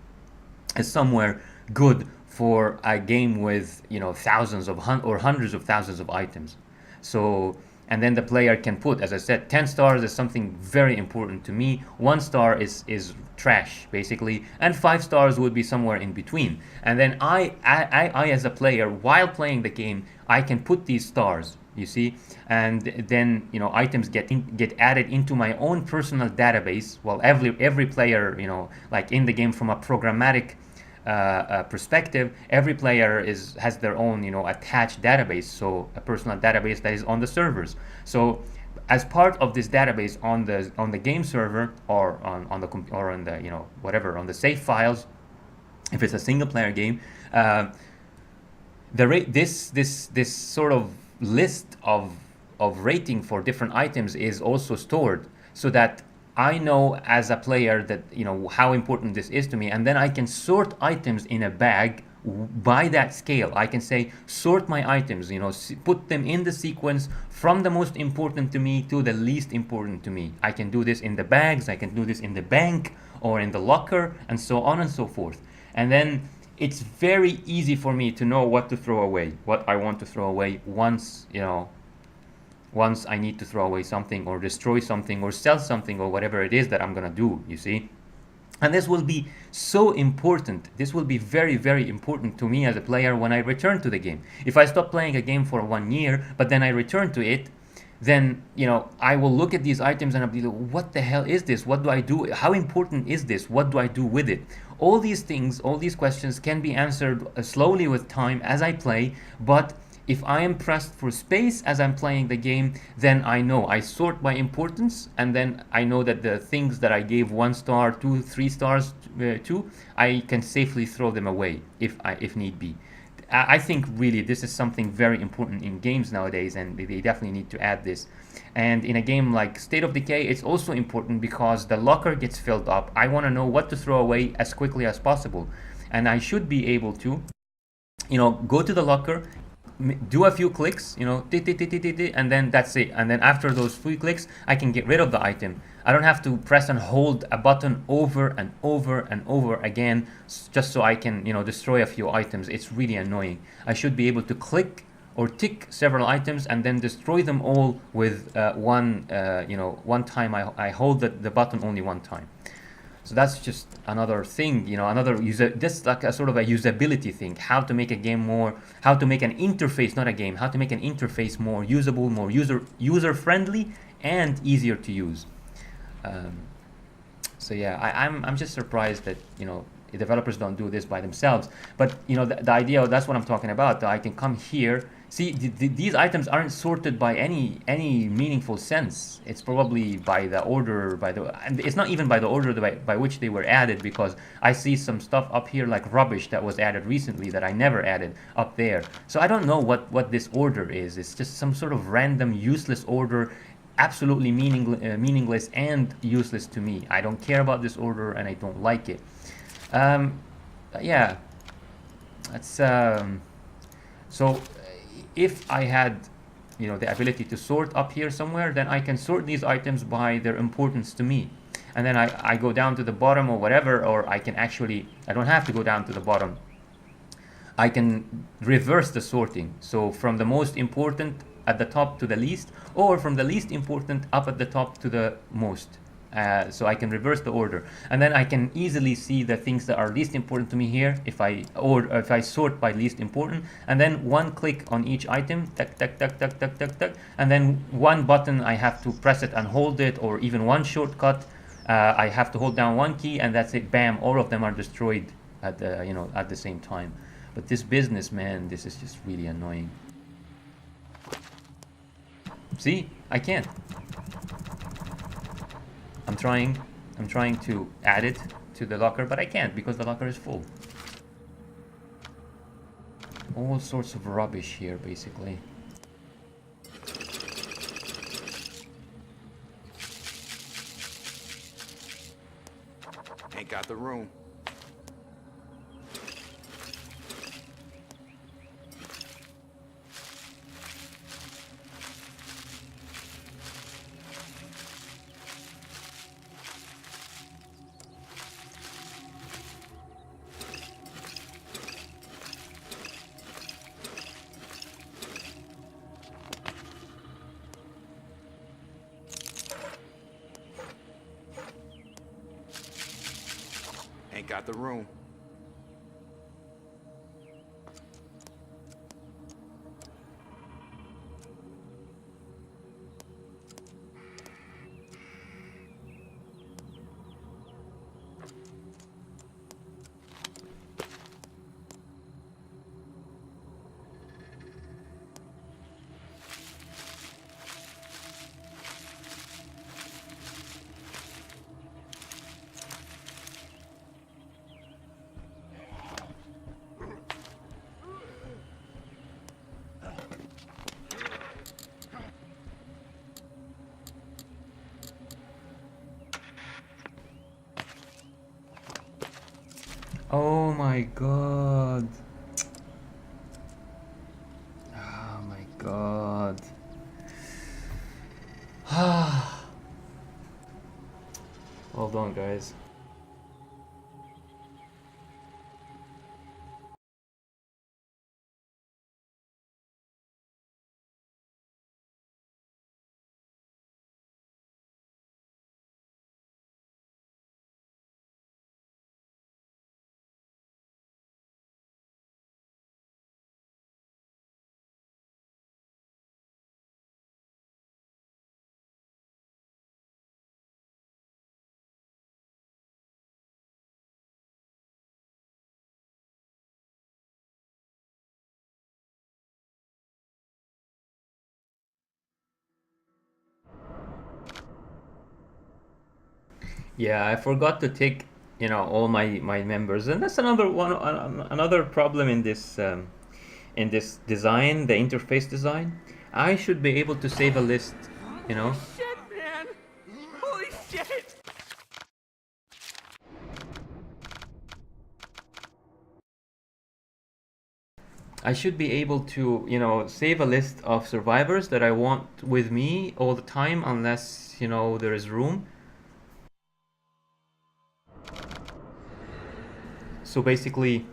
somewhere good for a game with, you know, thousands of or hundreds of thousands of items. So and then the player can put, as I said, 10 stars is something very important to me, 1 star is trash basically, and 5 stars would be somewhere in between. And then I as a player, while playing the game, I can put these stars, you see, and then, you know, items get added into my own personal database. Well, every player, you know, like in the game, from a programmatic perspective, every player has their own, you know, attached database, so a personal database that is on the servers. So as part of this database on the game server, or on the, you know, whatever, on the save files, if it's a single player game, this sort of list of rating for different items is also stored, so that I know as a player that, you know, how important this is to me, and then I can sort items in a bag by that scale. I can say, sort my items, you know, put them in the sequence from the most important to me to the least important to me. I can do this in the bags, I can do this in the bank or in the locker, and so on and so forth. And then it's very easy for me to know what to throw away, what I want to throw away once, you know, once I need to throw away something or destroy something or sell something or whatever it is that I'm gonna do, you see. And this will be so important. This will be very, very important to me as a player when I return to the game. If I stop playing a game for 1 year, but then I return to it, then, you know, I will look at these items and I'll be like, what the hell is this? What do I do? How important is this? What do I do with it? All these things, all these questions can be answered slowly with time as I play, but if I am pressed for space as I'm playing the game, then I know I sort by importance, and then I know that the things that I gave 1 star, 2, 3 stars to, I can safely throw them away if need be. I think really this is something very important in games nowadays, and they definitely need to add this. And in a game like State of Decay, it's also important because the locker gets filled up. I want to know what to throw away as quickly as possible, and I should be able to, you know, go to the locker, do a few clicks, you know, and then that's it. And then after those few clicks, I can get rid of the item. I don't have to press and hold a button over and over and over again just so I can, you know, destroy a few items. It's really annoying. I should be able to click or tick several items and then destroy them all with one time. I hold the button only 1 time. So that's just another thing, you know, another this like a sort of a usability thing, how to make a game more, how to make an interface, not a game, how to make an interface more usable, more user friendly and easier to use. So yeah, I'm just surprised that, you know, the developers don't do this by themselves. But, you know, the idea, that's what I'm talking about, that I can come here. See, these items aren't sorted by any meaningful sense. It's probably by the order, and it's not even by the order by which they were added, because I see some stuff up here like rubbish that was added recently that I never added up there. So I don't know what this order is. It's just some sort of random, useless order, absolutely meaningless and useless to me. I don't care about this order and I don't like it. Yeah, that's so if I had, you know, the ability to sort up here somewhere, then I can sort these items by their importance to me, and then I go down to the bottom or whatever, or I can actually, I don't have to go down to the bottom. I can reverse the sorting, so from the most important at the top to the least, or from the least important up at the top to the most. So I can reverse the order, and then I can easily see the things that are least important to me here if I sort by least important, and then 1 click on each item, tuck, tuck, tuck, tuck, tuck, tuck, tuck, and then 1 button, I have to press it and hold it, or even 1 shortcut, I have to hold down 1 key, and that's it. Bam! All of them are destroyed at the same time. But this business, man, this is just really annoying. See, I can't. I'm trying to add it to the locker, but I can't because the locker is full. All sorts of rubbish here, basically. Ain't got the room. got the room. Oh my god. Oh my god. Hold on, guys. Yeah, I forgot to take, all my members, and that's another one, another problem in this design, the interface design. I should be able to save a list, you know. Shit, man! Holy shit! I should be able to, save a list of survivors that I want with me all the time, unless, there is room. So basically,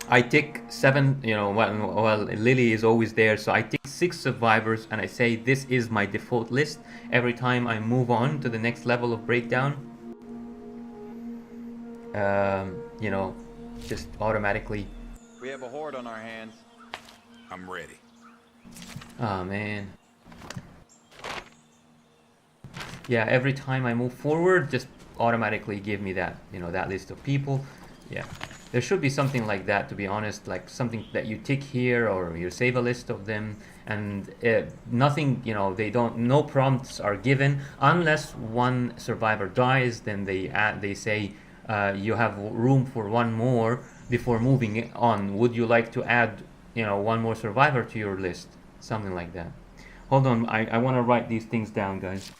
I tick seven, well, Lily is always there, so I tick 6 survivors and I say this is my default list. Every time I move on to the next level of breakdown, you know, just automatically. We have a horde on our hands. I'm ready. Oh man. Yeah, every time I move forward, just automatically give me that, that list of people. Yeah. There should be something like that, to be honest, like something that you tick here or you save a list of them, and nothing, they don't, no prompts are given unless one survivor dies. Then they say you have room for one more before moving on. Would you like to add, one more survivor to your list? Something like that. Hold on, I want to write these things down, guys.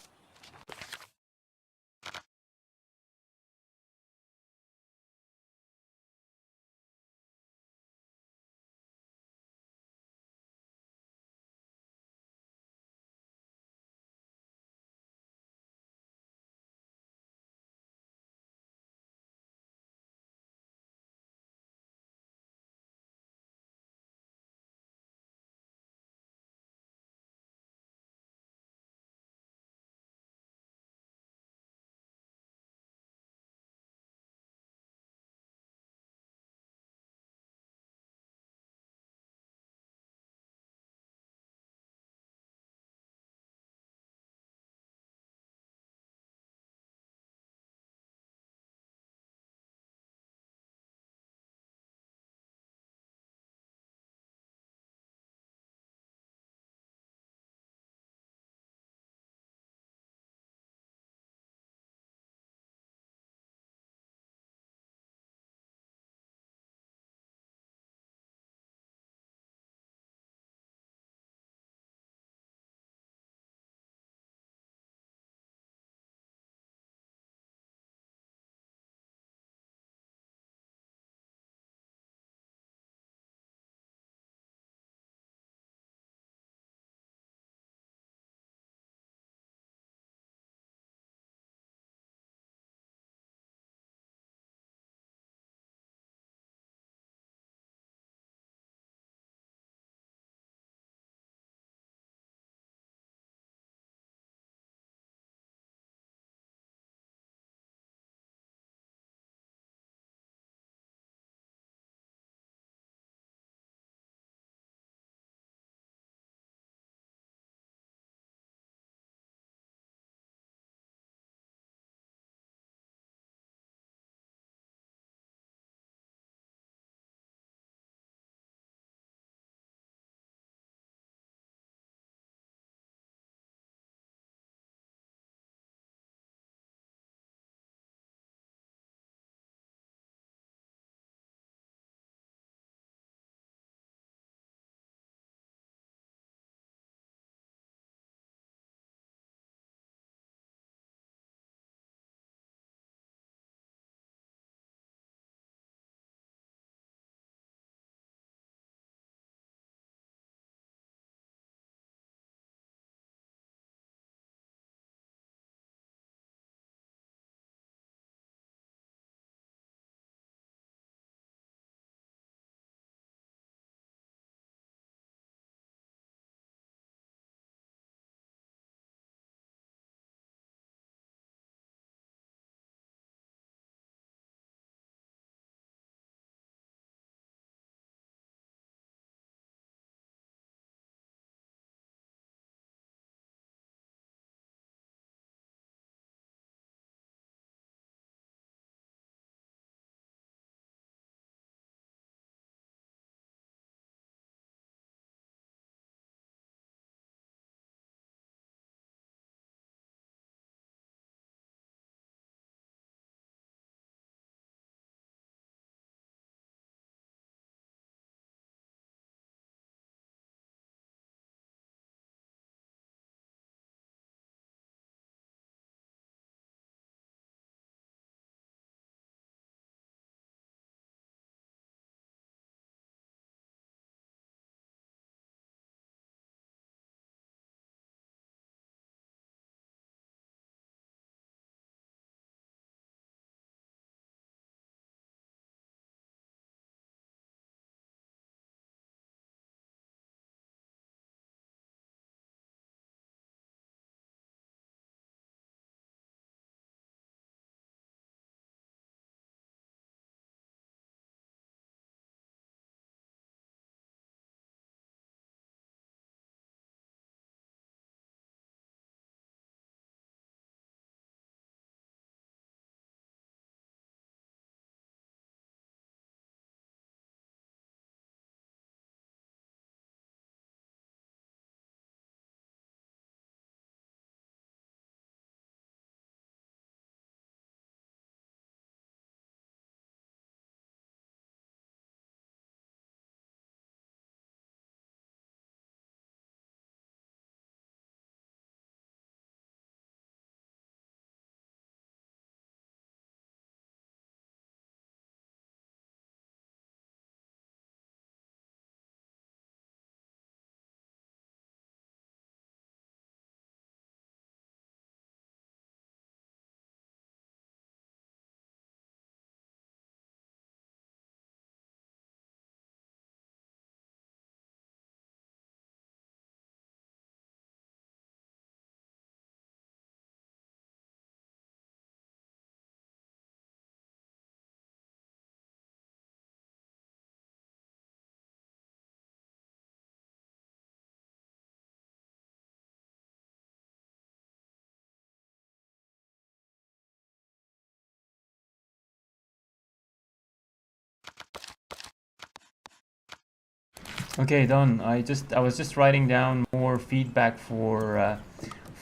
Okay, done. I was just writing down more feedback for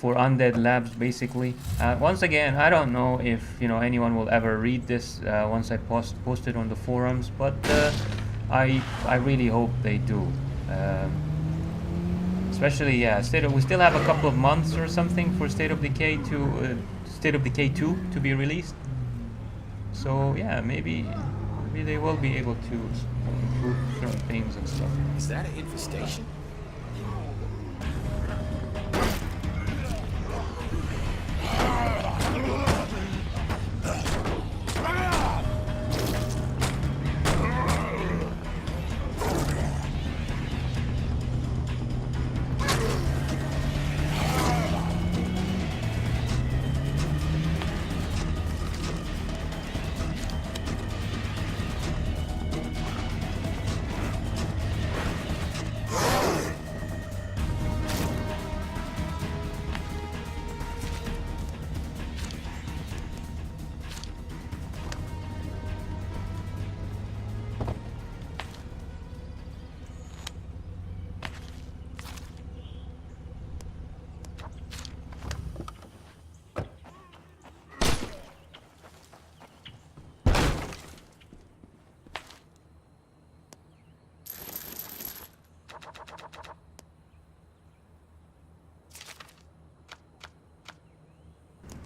Undead Labs, basically. Once again, I don't know if anyone will ever read this once I post it on the forums, but I really hope they do. Especially, yeah, we still have a couple of months or something for State of Decay to State of Decay 2 to be released. So yeah, maybe they will be able to improve certain things and stuff. Is that an infestation?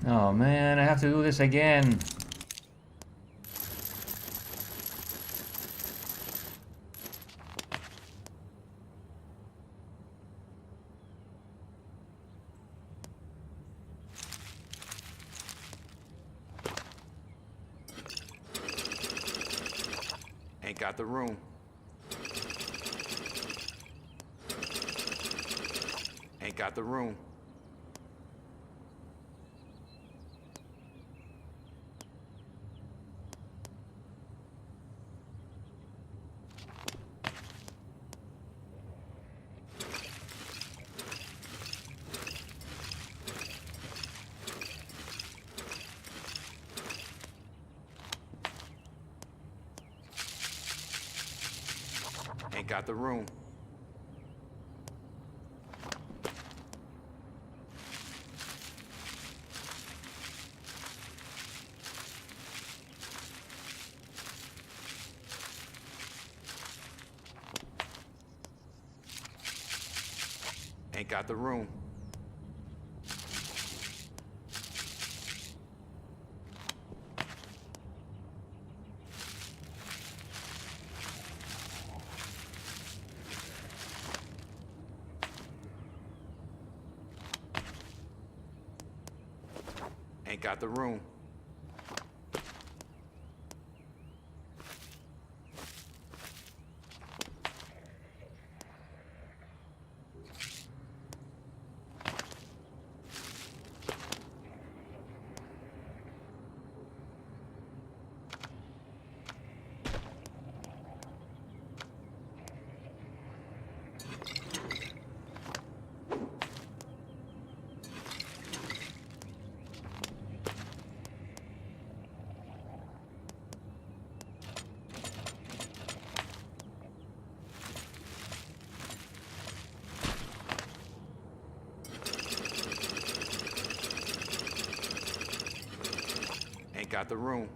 Oh man, I have to do this again. Ain't got the room. Ain't got the room. Ain't got the room. Ain't got the room. Ain't got the room. Ain't got the room.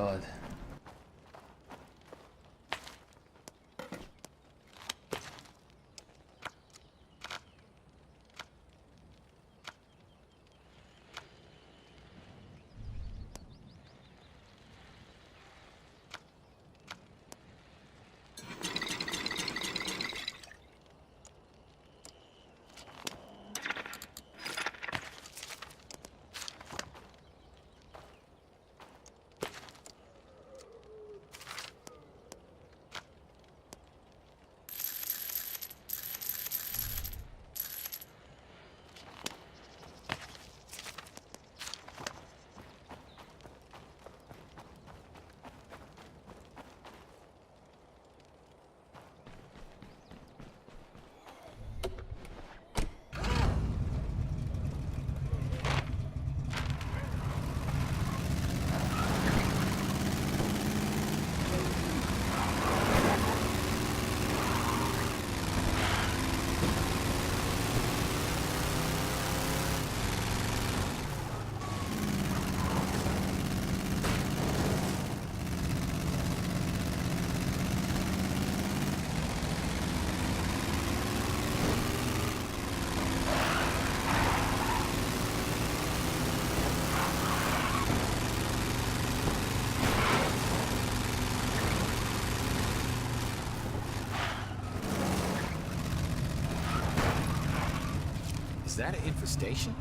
God. Is that an infestation?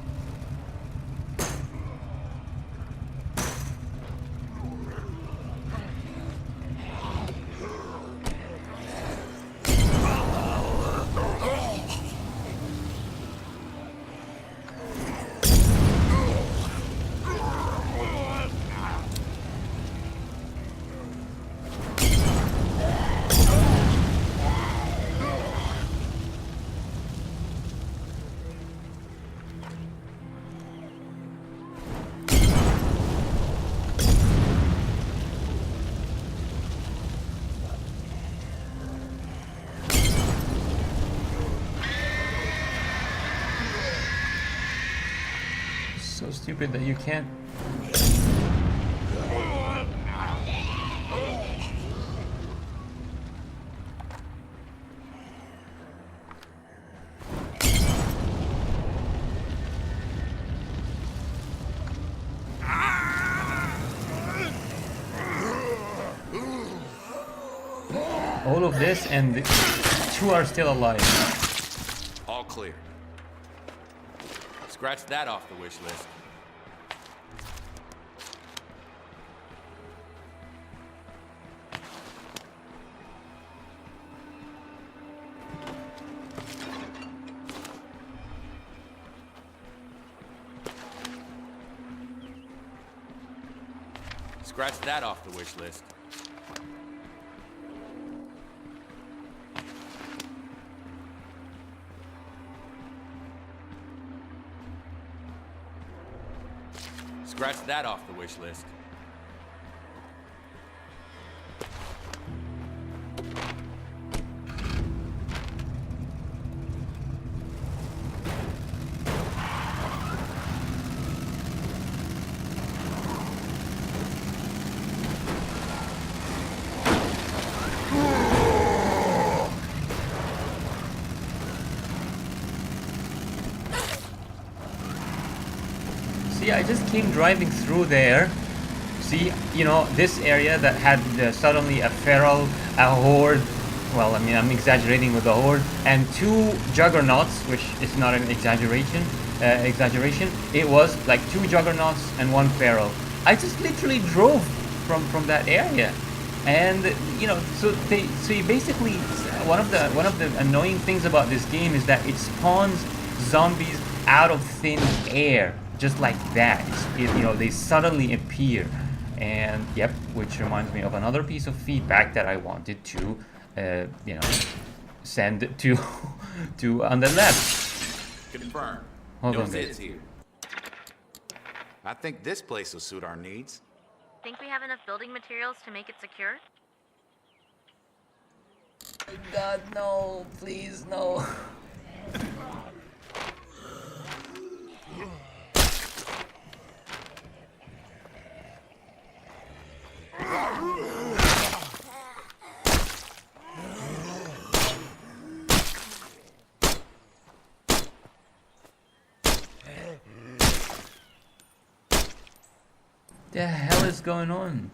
So stupid that you can't. All of this and the two are still alive. All clear. Scratch that off the wish list. Scratch that off the wish list. Scratch that off the wish list. See, I just came driving through there. See, you know, this area that had suddenly a feral, a horde. Well, I mean, I'm exaggerating with the horde, and two juggernauts, which is not an exaggeration. It was like two juggernauts and one feral. I just literally drove from that area, and you know, so you basically one of the annoying things about this game is that it spawns zombies out of thin air. Just like that, you know, they suddenly appear, and yep, which reminds me of another piece of feedback that I wanted to, you know, send to on the left. Confirm. Hold No on, zids guys. here. I think this place will suit our needs. Think we have enough building materials to make it secure? God, no, please, no. The hell is going on?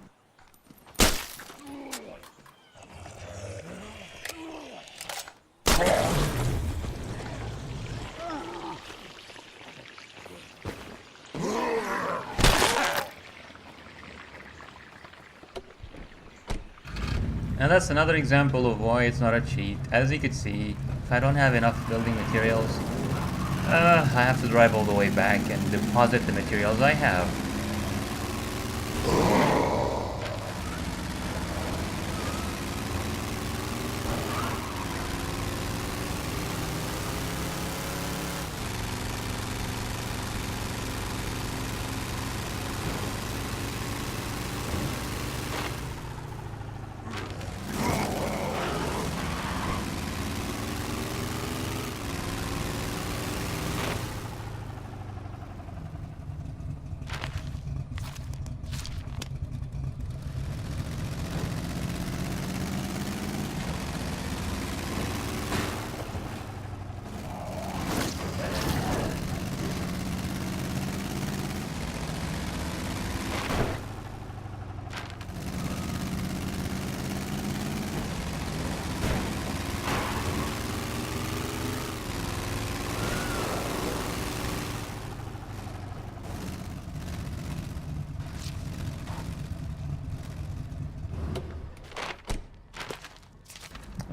And that's another example of why it's not a cheat. As you could see, if I don't have enough building materials, I have to drive all the way back and deposit the materials I have.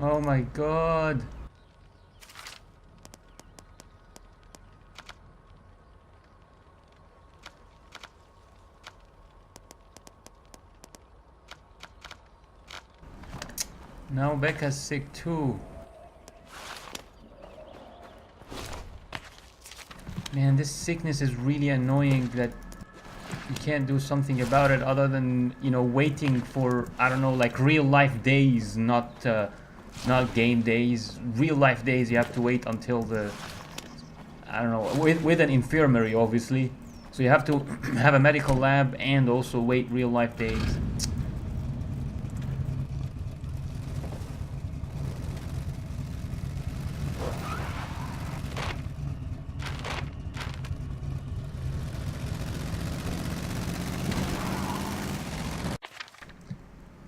Oh my god. Now Becca's sick too. Man, this sickness is really annoying that you can't do something about it other than, you know, waiting for, I don't know, like real life days, not game days. Real life days you have to wait until the, I don't know, with an infirmary obviously. So you have to have a medical lab and also wait real life days.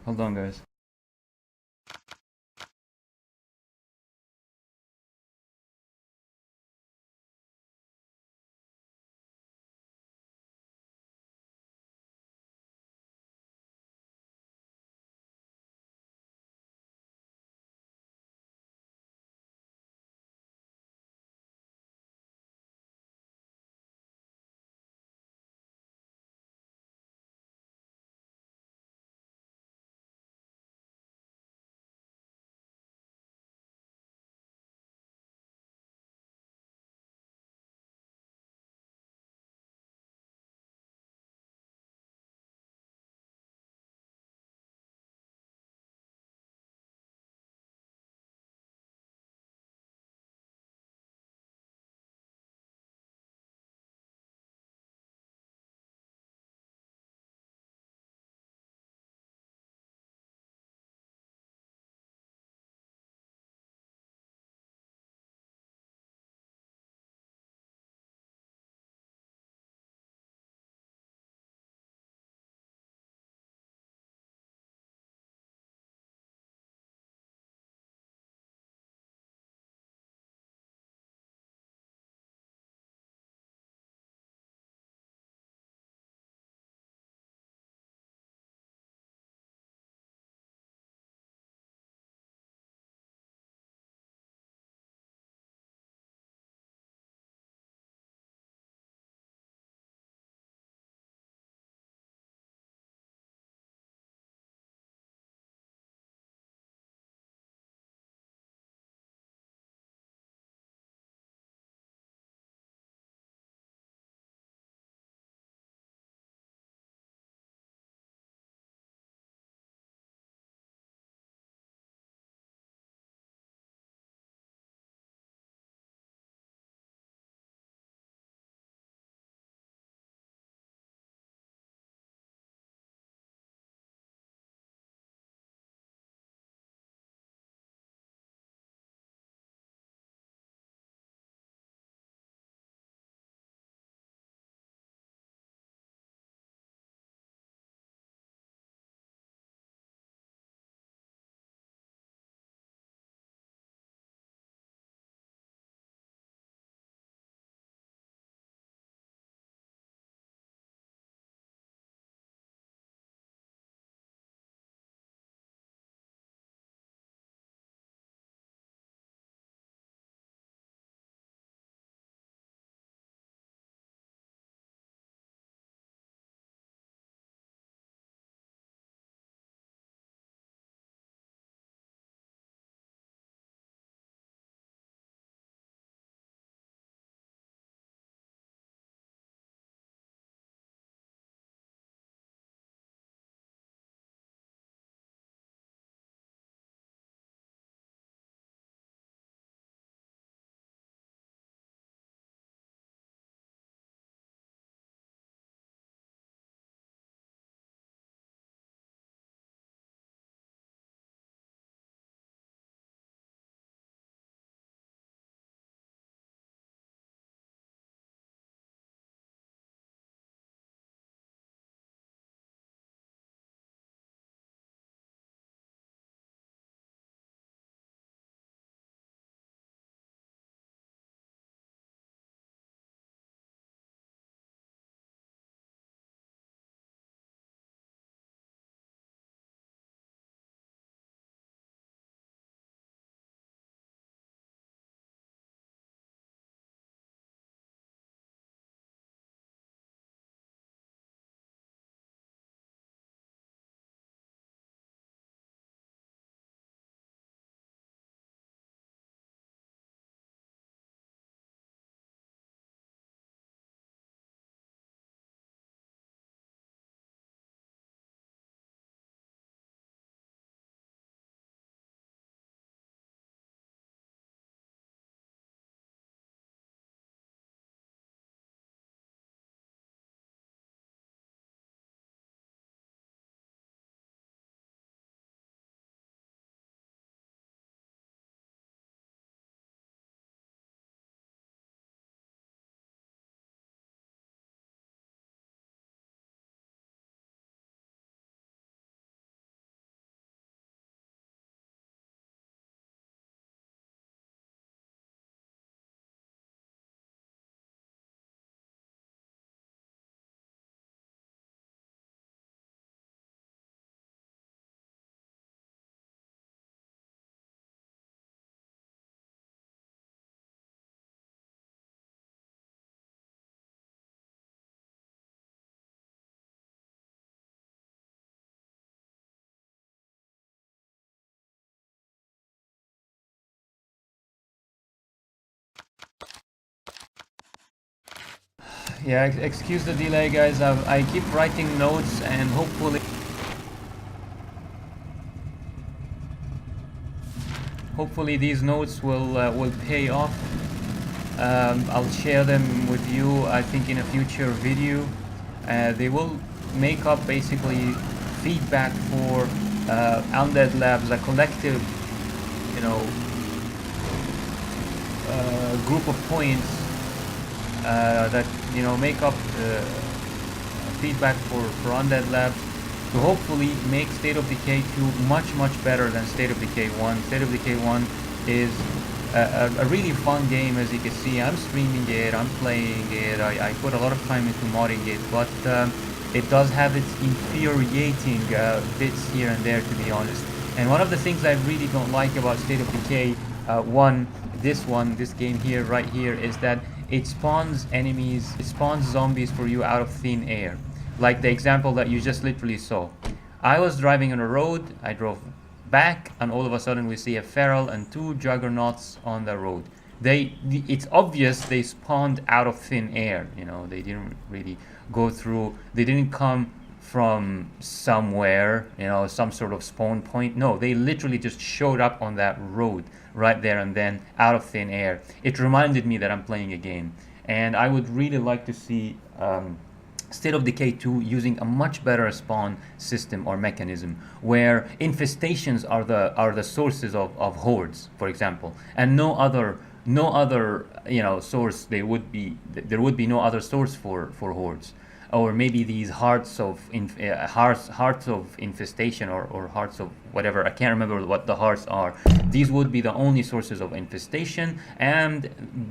Hold on, guys. Yeah, excuse the delay, guys. I keep writing notes, and hopefully these notes will pay off. I'll share them with you, I think, in a future video. They will make up basically feedback for Undead Labs, a collective, you know, group of points that make up feedback for Undead Labs to hopefully make State of Decay 2 much better than State of Decay 1. State of Decay 1 is a really fun game, as you can see. I'm streaming it, I'm playing it, I put a lot of time into modding it, but it does have its infuriating bits here and there, to be honest. And one of the things I really don't like about State of Decay 1, this game here, right here, is that it spawns enemies, it spawns zombies for you out of thin air. Like the example that you just literally saw. I was driving on a road, I drove back, and all of a sudden we see a feral and two juggernauts on the road. It's obvious they spawned out of thin air, they didn't really go through, they didn't come from somewhere, some sort of spawn point. No, they literally just showed up on that road right there and then, out of thin air. It reminded me that I'm playing a game, and I would really like to see State of Decay 2 using a much better spawn system or mechanism, where infestations are the sources of hordes, for example, and no other source. There would be no other source for hordes. Or maybe these hearts of infestation, or hearts of whatever. I can't remember what the hearts are. These would be the only sources of infestation, and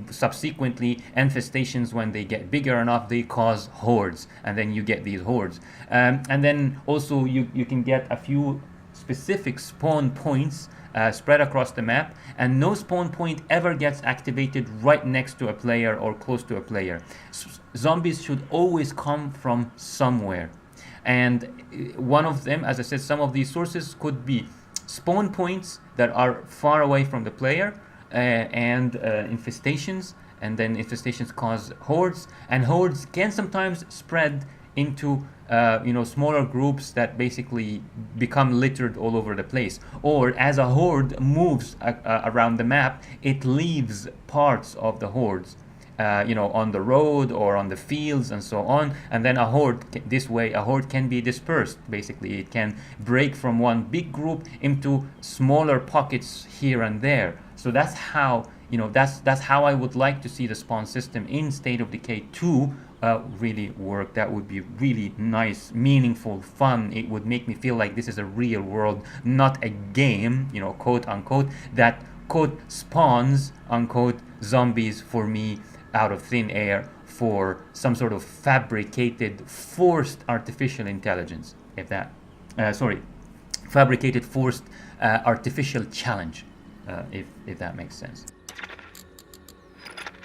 subsequently infestations, when they get bigger enough, they cause hordes, and then you get these hordes. And then also you can get a few specific spawn points spread across the map, and no spawn point ever gets activated right next to a player or close to a player. Zombies should always come from somewhere, and one of them, as I said, some of these sources could be spawn points that are far away from the player, and infestations, and then infestations cause hordes, and hordes can sometimes spread into smaller groups that basically become littered all over the place. Or as a horde moves around the map, it leaves parts of the hordes on the road or on the fields and so on, and then a horde can be dispersed. Basically, it can break from one big group into smaller pockets here and there. So that's how that's how I would like to see the spawn system in State of Decay 2 really work. That would be really nice, meaningful, fun. It would make me feel like this is a real world, not a game, quote unquote, that quote spawns unquote zombies for me out of thin air for some sort of fabricated, forced artificial intelligence. Fabricated, forced artificial challenge, if that makes sense.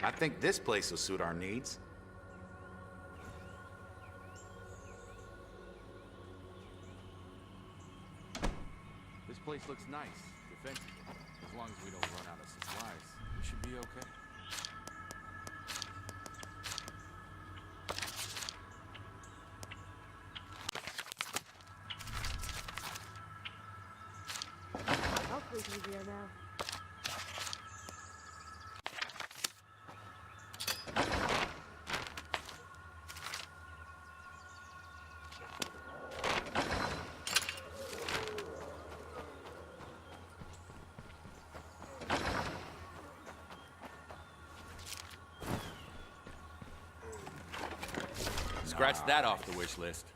I think this place will suit our needs. This place looks nice, defensible. As long as we don't run out of supplies, we should be okay. I'll sleep easier now. Scratch that off the wish list.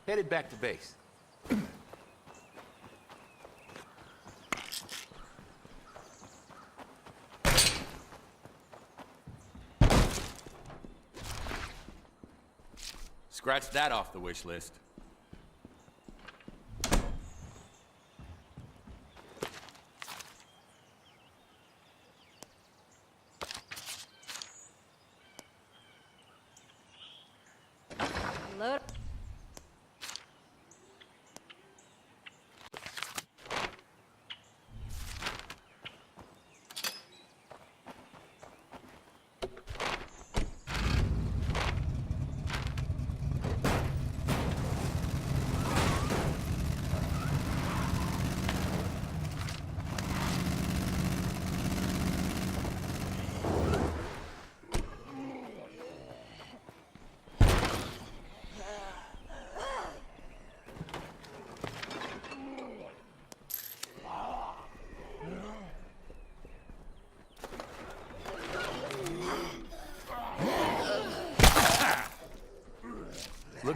Headed back to base. Scratch that off the wish list.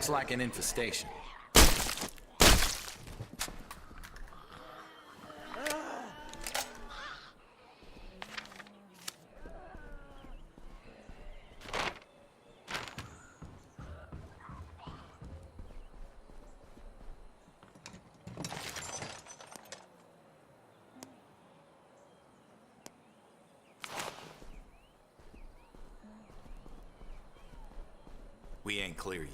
Looks like an infestation. We ain't clear yet.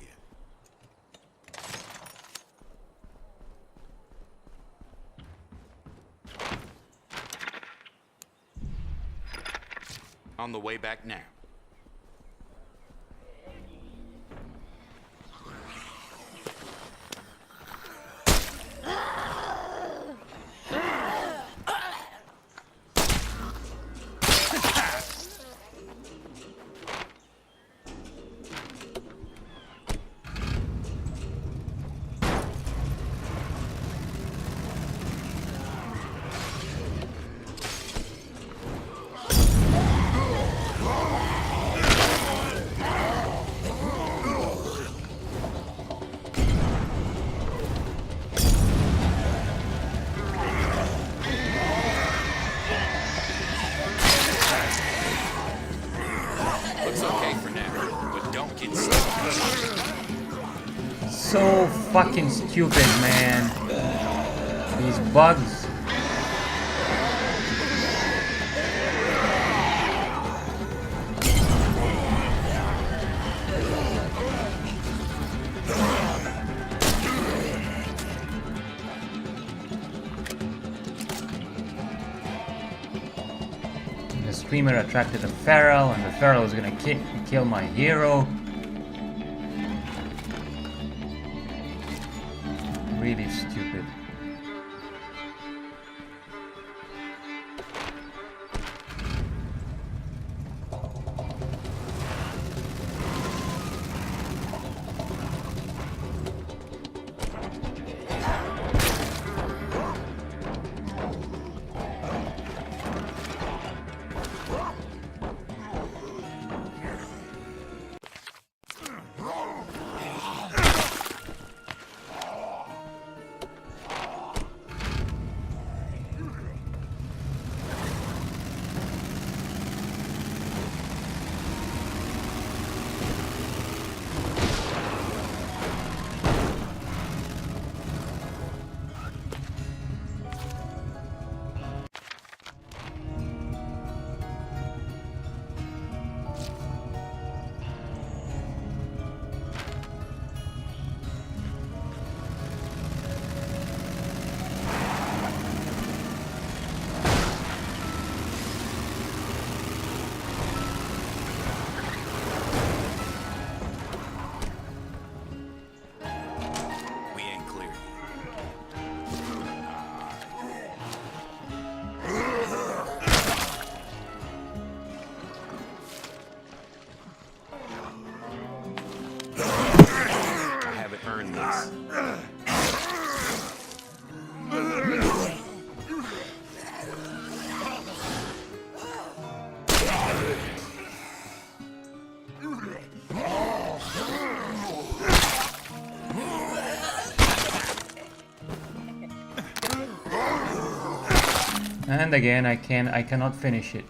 On the way back now. Looks okay for now, but don't get stuck. So fucking stupid, man. These bugs. The screamer attracted the feral, and the feral was gonna kill my hero. Really stupid. We ain't clear yet. I haven't earned this. And again, I cannot finish it.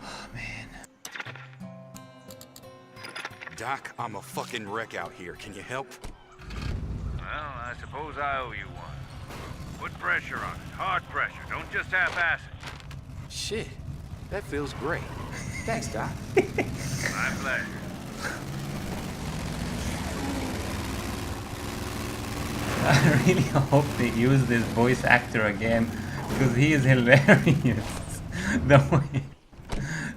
Oh, man. Doc, I'm a fucking wreck out here. Can you help? Well, I suppose I owe you one. Put pressure on it. Hard pressure. Don't just half-ass it. Shit, that feels great. Thanks, Doc. My pleasure. I really hope they use this voice actor again, because he is hilarious.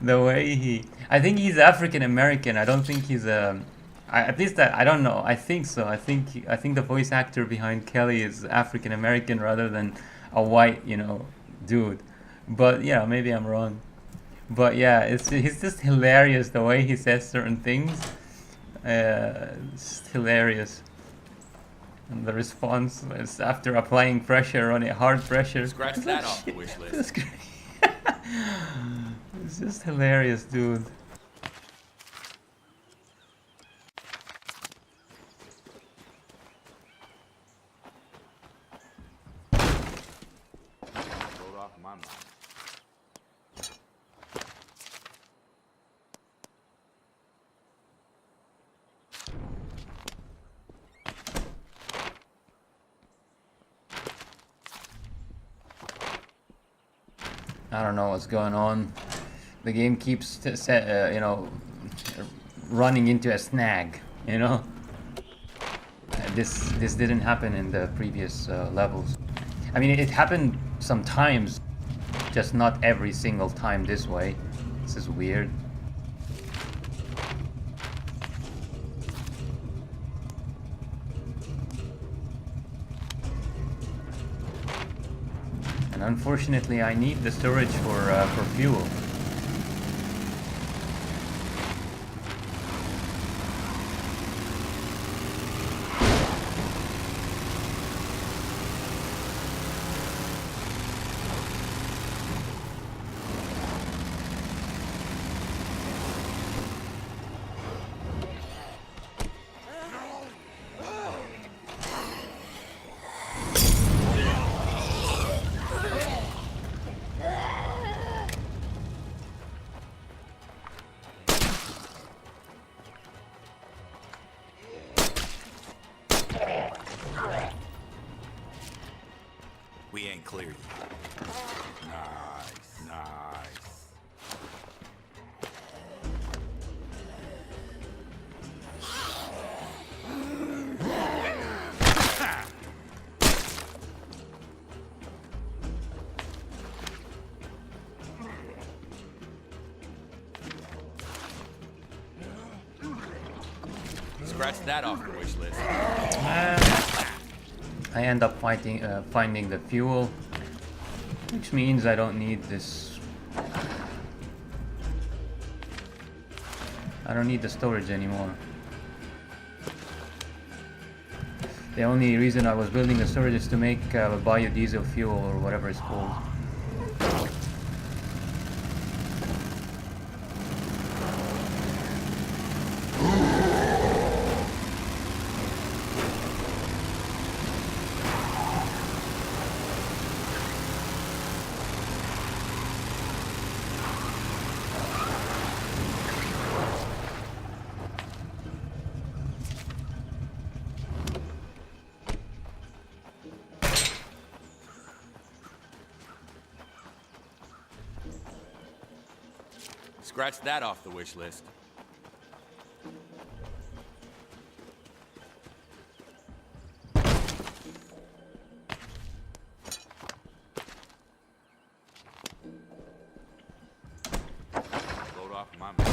The way he, I think he's African American. I don't think he's a, at least I don't know. I think so. I think the voice actor behind Kelly is African American rather than a white, dude. But yeah, maybe I'm wrong. But yeah, he's just hilarious the way he says certain things. It's hilarious. And the response is after applying pressure on it, hard pressure. Scratch that off the wish list. That's great. It's just hilarious, dude. off my mind. I don't know what's going on. The game keeps, you know, running into a snag. You know, this didn't happen in the previous levels. I mean, it happened sometimes, just not every single time this way. This is weird. And unfortunately, I need the storage for fuel. We ain't clear yet. Nice, nice. Scratch that off the wish list. I end up finding the fuel, which means I don't need this. I don't need the storage anymore. The only reason I was building the storage is to make biodiesel fuel or whatever it's called. Scratch that off the wish list. Load off my mind.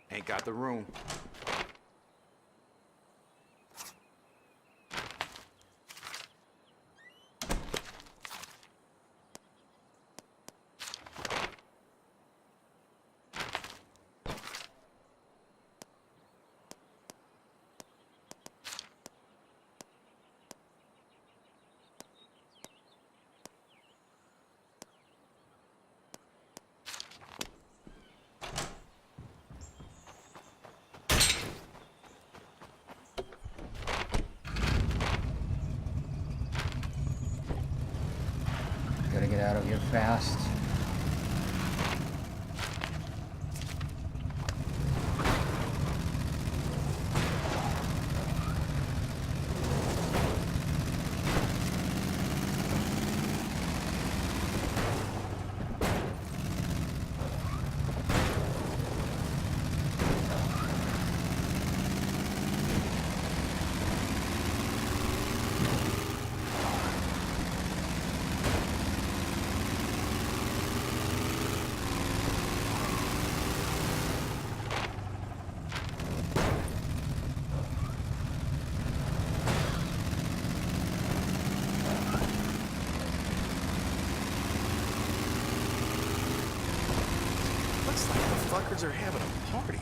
Ain't got the room. Gotta get out of here fast. fuckers are having a party.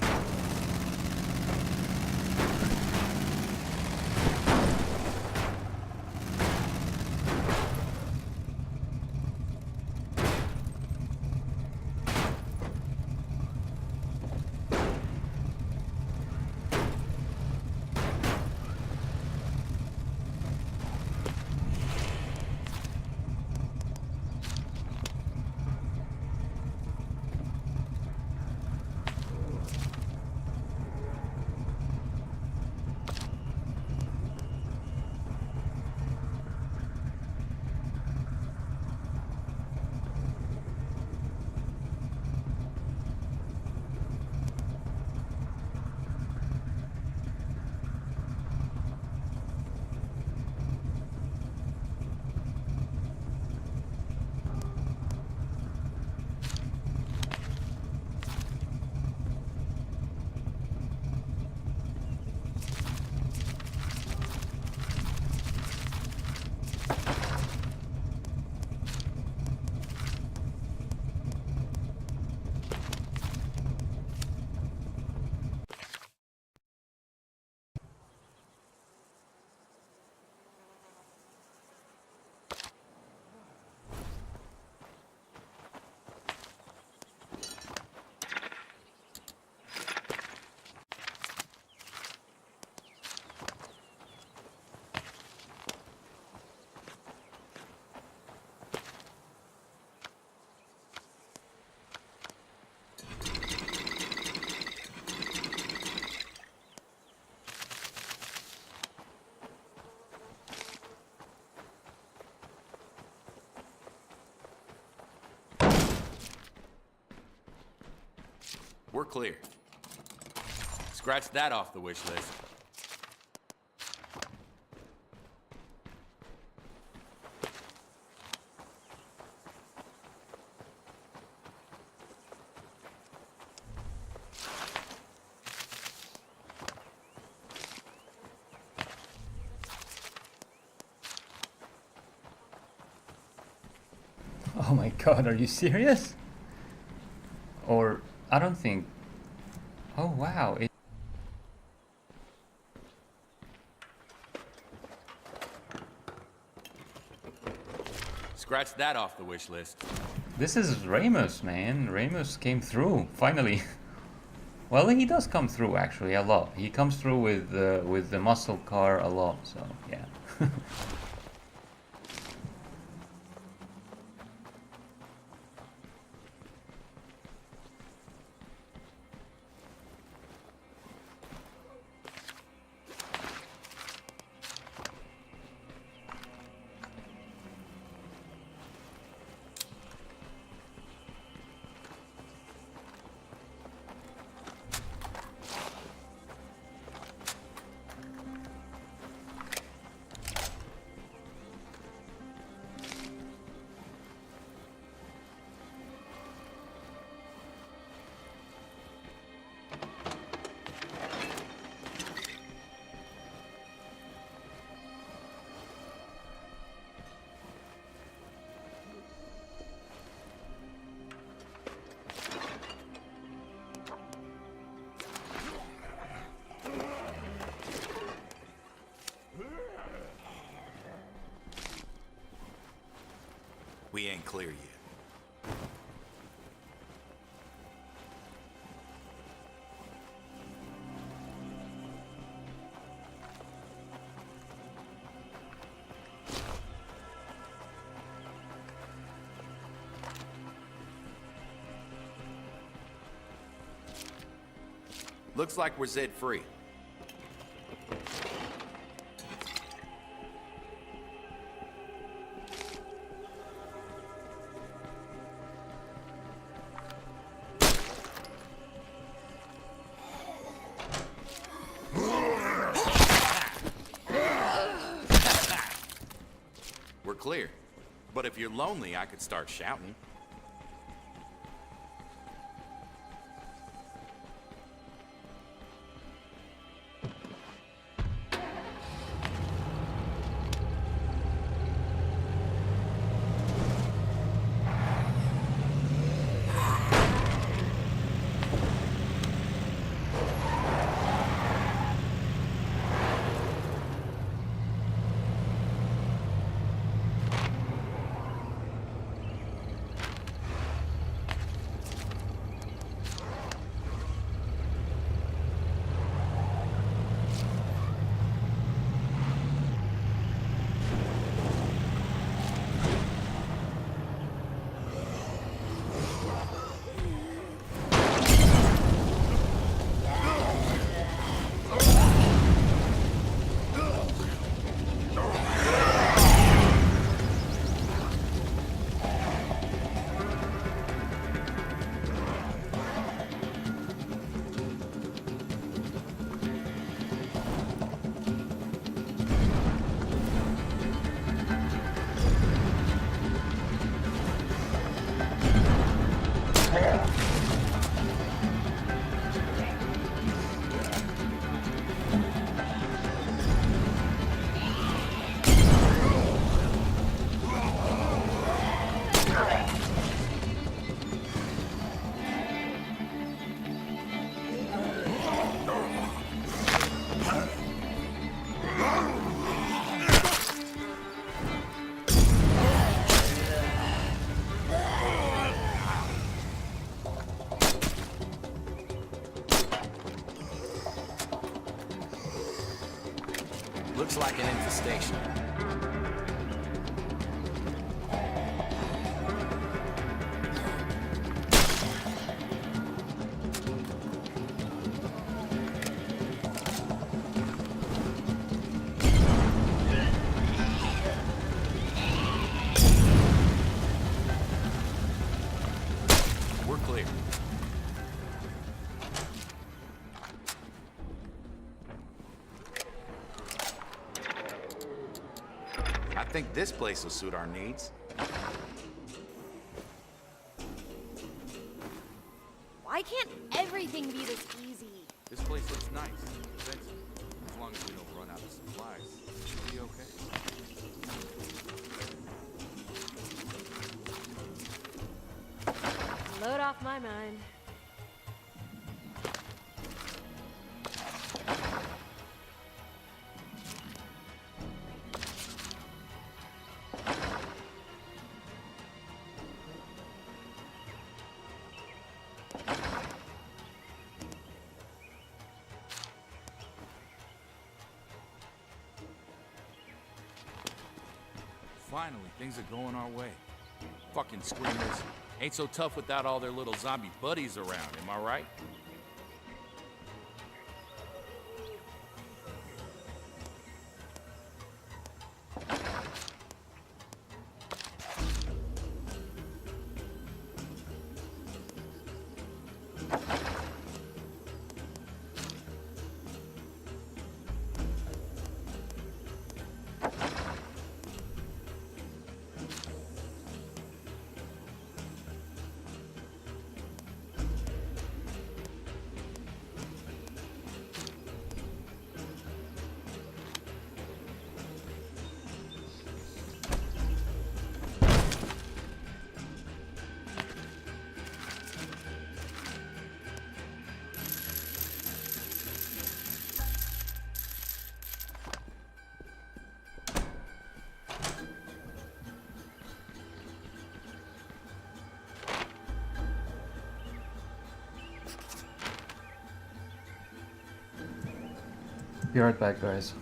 We're clear. Scratch that off the wish list. Oh my god, are you serious? Or I don't think. Oh wow. Scratch that off the wish list. This is Ramos, man. Ramos came through finally. Well, he does come through actually a lot. He comes through with the muscle car a lot. So yeah. We ain't clear yet. Looks like we're Zed free. We're clear. But if you're lonely, I could start shouting. Looks like an infestation. We're clear. I think this place will suit our needs. Why can't everything be this easy? This place looks nice, defensive. As long as we don't run out of supplies, it should be okay. Load off my mind. Finally, things are going our way. Fucking screamers. Ain't so tough without all their little zombie buddies around, am I right? Be right back, guys.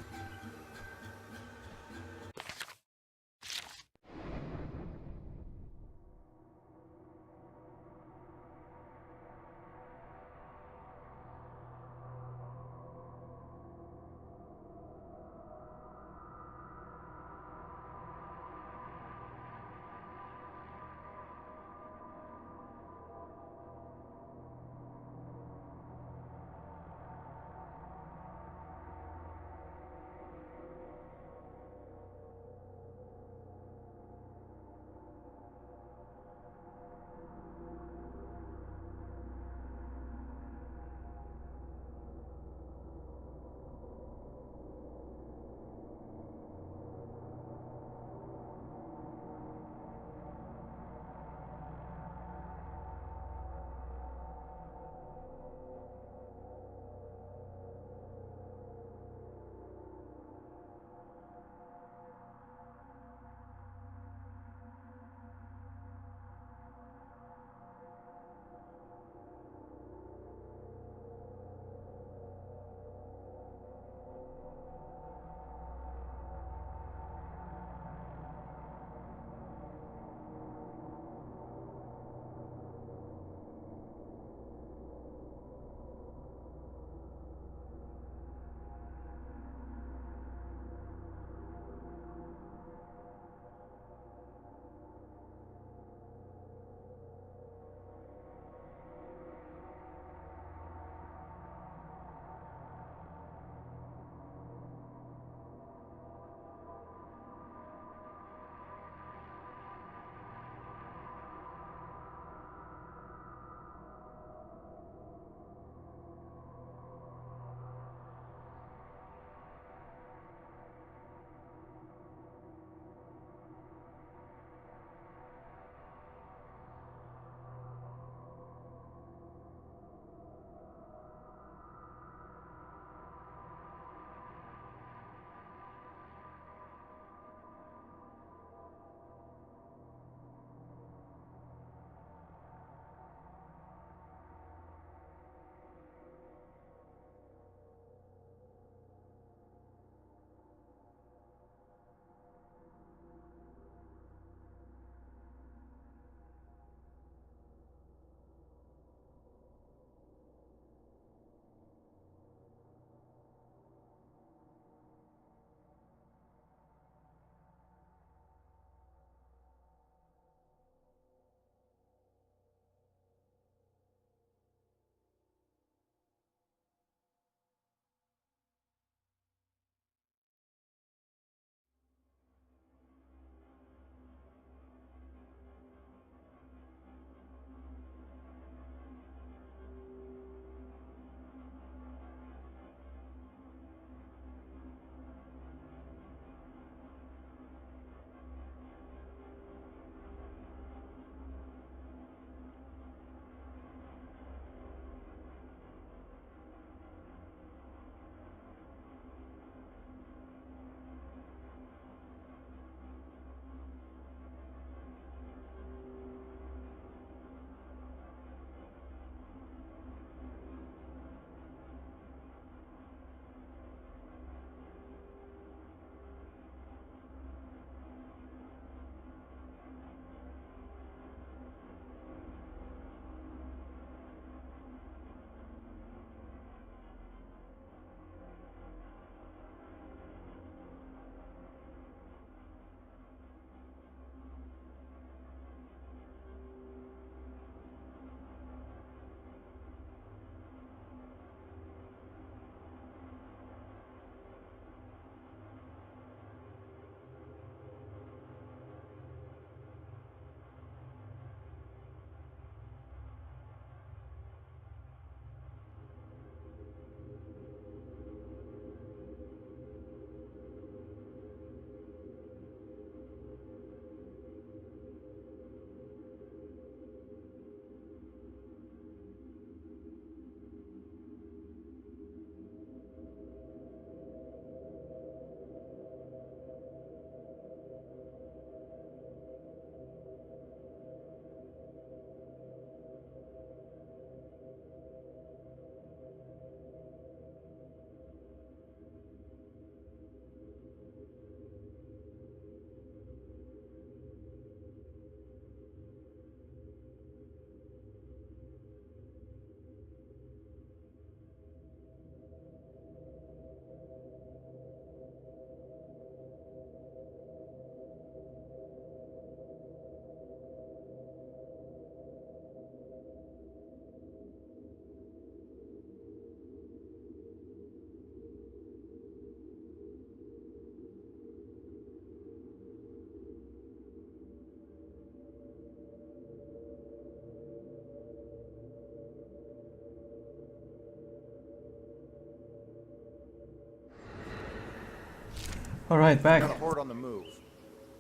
All right, back. Got a horde on the move.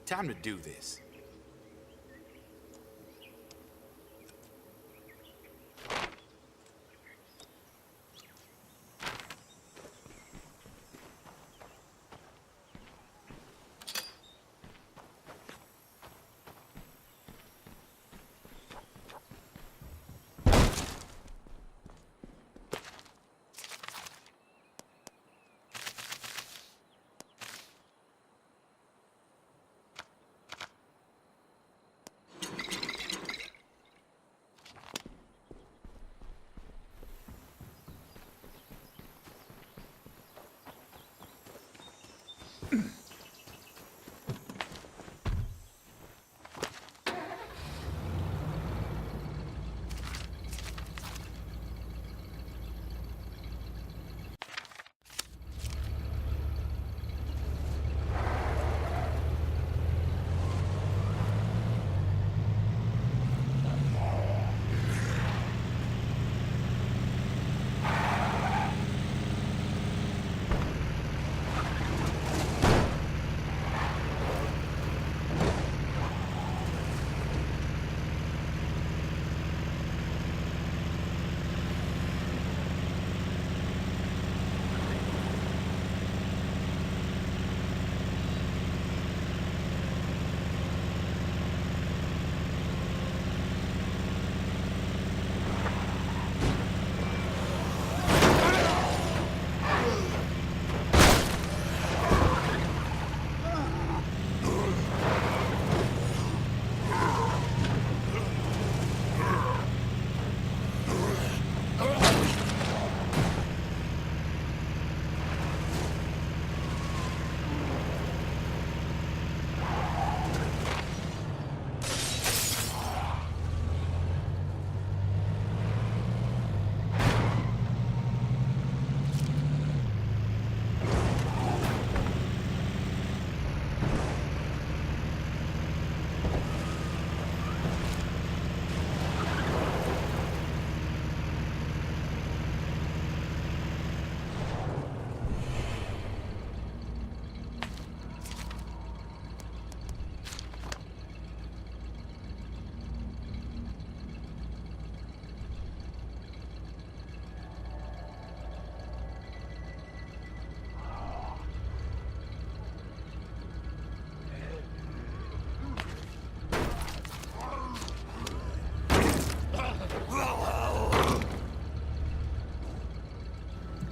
Time to do this.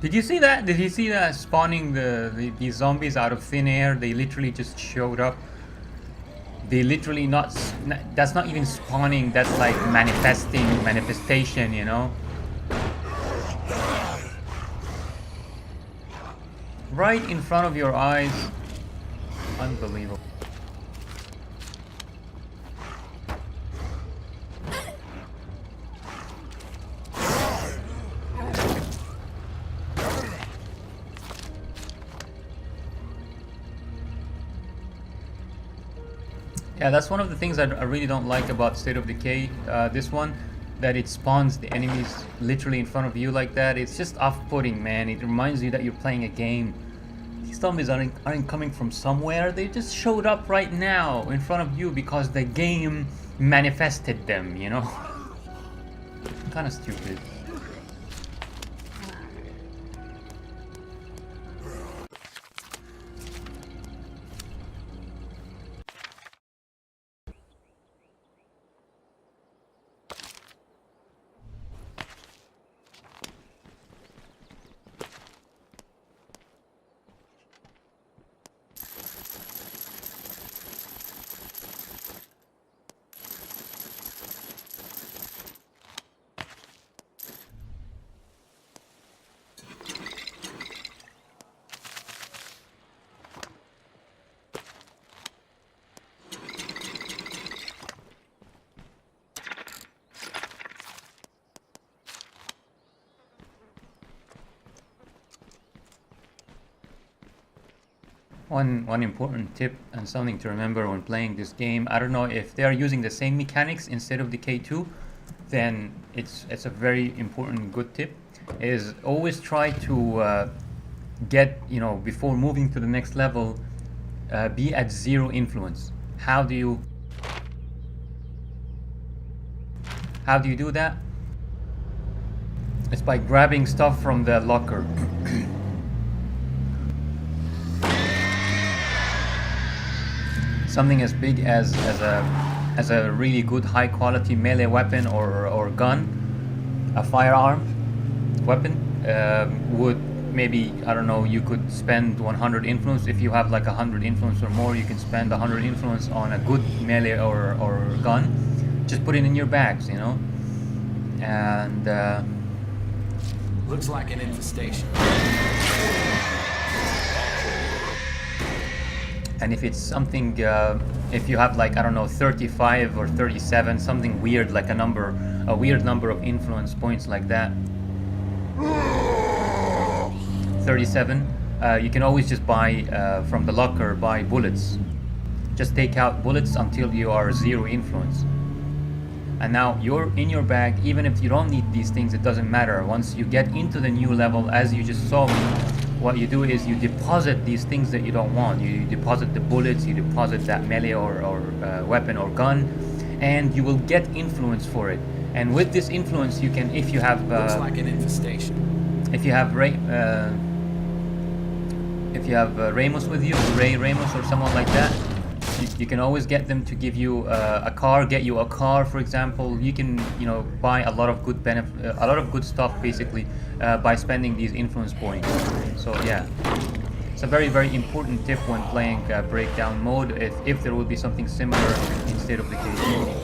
Did you see that? Did you see that spawning the zombies out of thin air? They literally just showed up. They literally that's not even spawning, that's like manifestation, you know? Right in front of your eyes. Unbelievable. Yeah, that's one of the things I really don't like about State of Decay. This one, that it spawns the enemies literally in front of you like that. It's just off-putting, man. It reminds you that you're playing a game. These zombies aren't coming from somewhere. They just showed up right now in front of you because the game manifested them, you know? Kind of stupid. One important tip and something to remember when playing this game, I don't know if they are using the same mechanics instead of Decay 2, then it's a very important good tip, is always try to get, you know, before moving to the next level, be at 0 influence. How do you do that? It's by grabbing stuff from the locker. Something as big as a really good high quality melee weapon or gun, a firearm weapon, would maybe, I don't know, you could spend 100 influence. If you have like 100 influence or more, you can spend 100 influence on a good melee or gun. Just put it in your bags, you know. And Looks like an infestation. and if it's something, if you have like, I don't know, 35 or 37, something weird, like a weird number of influence points like that, 37, you can always just buy from the locker, buy bullets. Just take out bullets until you are 0 influence. And now you're in your bag. Even if you don't need these things, it doesn't matter. Once you get into the new level, as you just saw me, what you do is you deposit these things that you don't want. You deposit the bullets, you deposit that melee or weapon or gun, and you will get influence for it. And with this influence, you can, if you have Looks like an infestation. if you have Ramos with you, Ray Ramos or someone like that, you can always get them to give you a car, get you a car, for example. You can, you know, buy a lot of good a lot of good stuff basically by spending these influence points. So yeah, it's a very, very important tip when playing breakdown mode. If there will be something similar in State of Decay.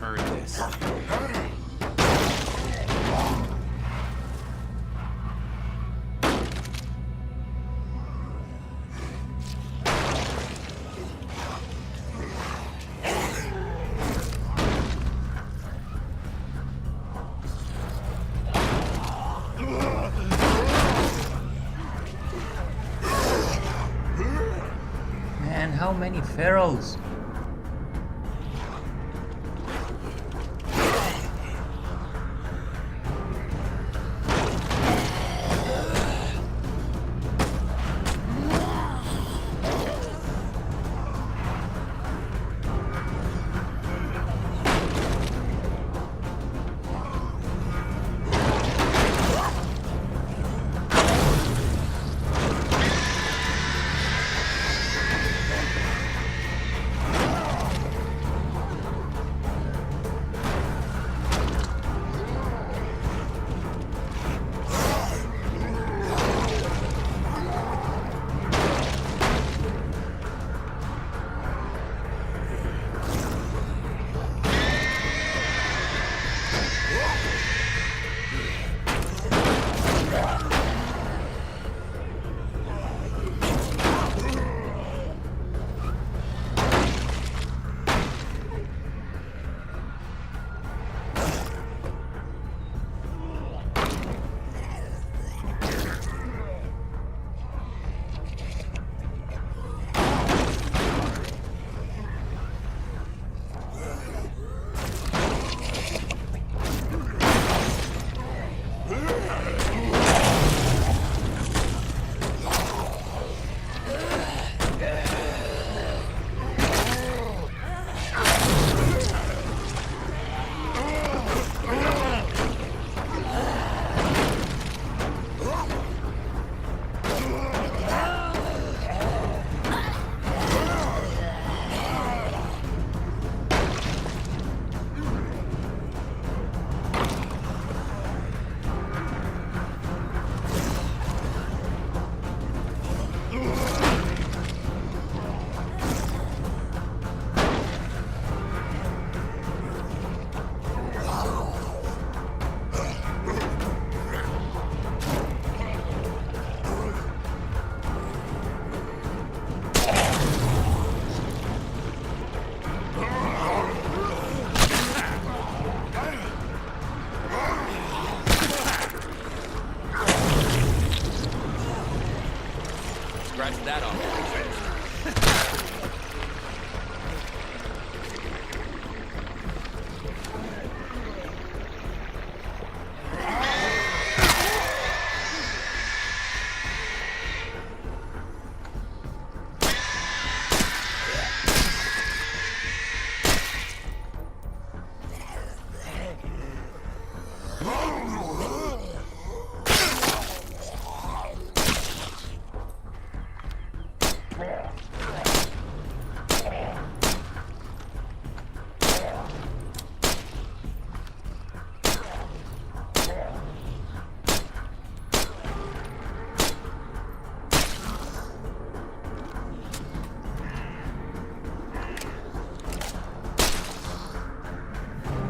Earned this. Man, how many ferals? Scratch that off the wish list.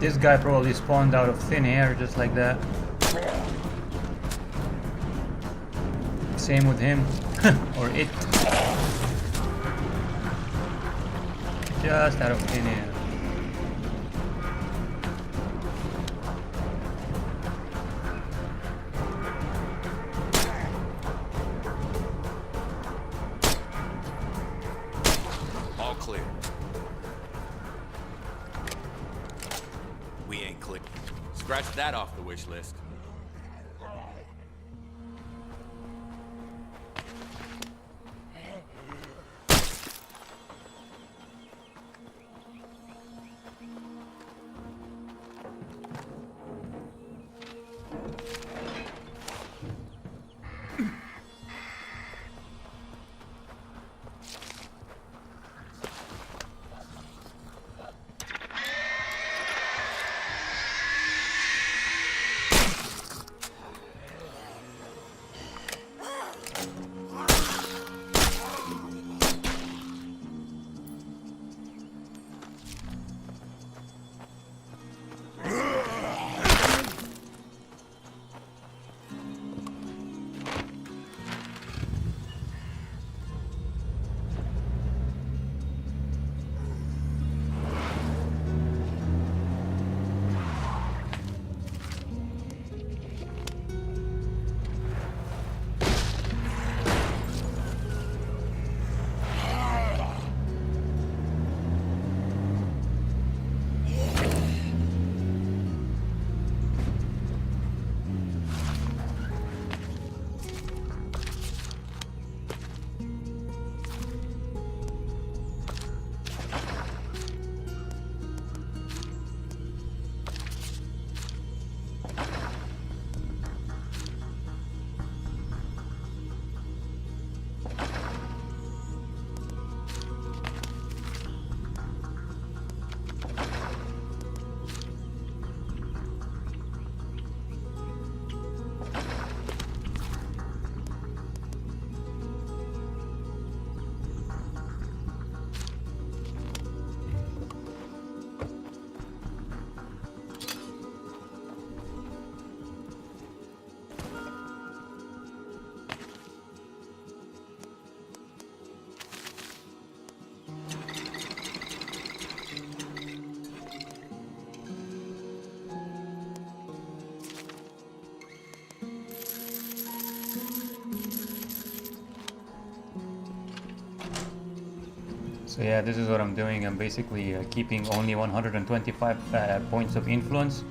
This guy probably spawned out of thin air just like that. Same with him. Or it. Just out of thin air. All clear. We ain't clear. Scratch that off the wish list. So yeah, this is what I'm doing. I'm basically keeping only 125 points of influence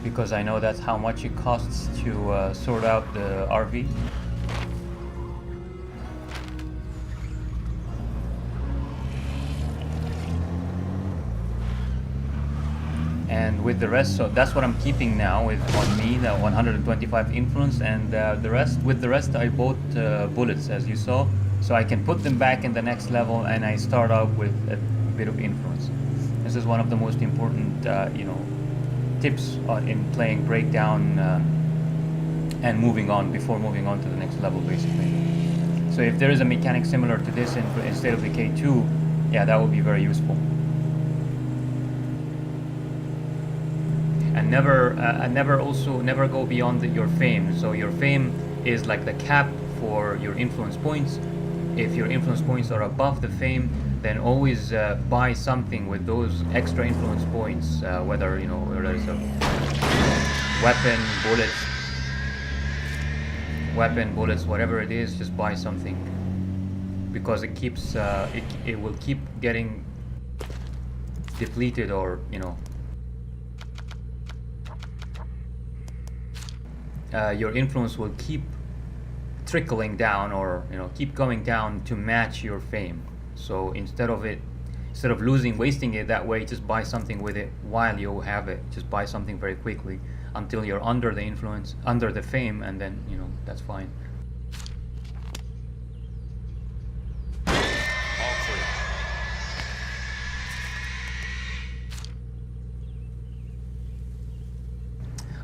because I know that's how much it costs to sort out the RV. And with the rest, so that's what I'm keeping now with on me, the 125 influence, and the rest I bought bullets, as you saw, so I can put them back in the next level, and I start out with a bit of influence. This is one of the most important, tips in playing Breakdown and moving on before moving on to the next level, basically. So if there is a mechanic similar to this instead of Decay 2, yeah, that would be very useful. And never go beyond your fame. So your fame is like the cap for your influence points. If your influence points are above the fame, then always buy something with those extra influence points, whether it's a weapon, bullets, weapon, bullets, whatever it is, just buy something, because it keeps it will keep getting depleted, or your influence will keep trickling down, or keep going down to match your fame. So instead of wasting it that way, just buy something with it while you have it. Just buy something very quickly until you're under the influence, under the fame, and then that's fine. All clear.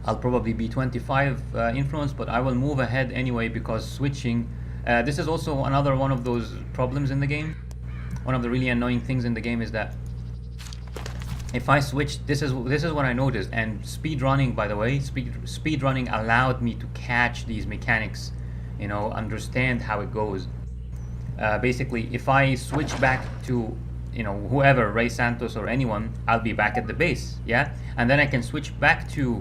I'll probably be 25 influence, but I will move ahead anyway, because switching, this is also another one of those problems in the game. One of the really annoying things in the game is that if I switch, this is what I noticed. And speed running, by the way, speed running allowed me to catch these mechanics, understand how it goes. Basically, if I switch back to whoever, Ray Santos or anyone, I'll be back at the base, yeah? And then I can switch back to,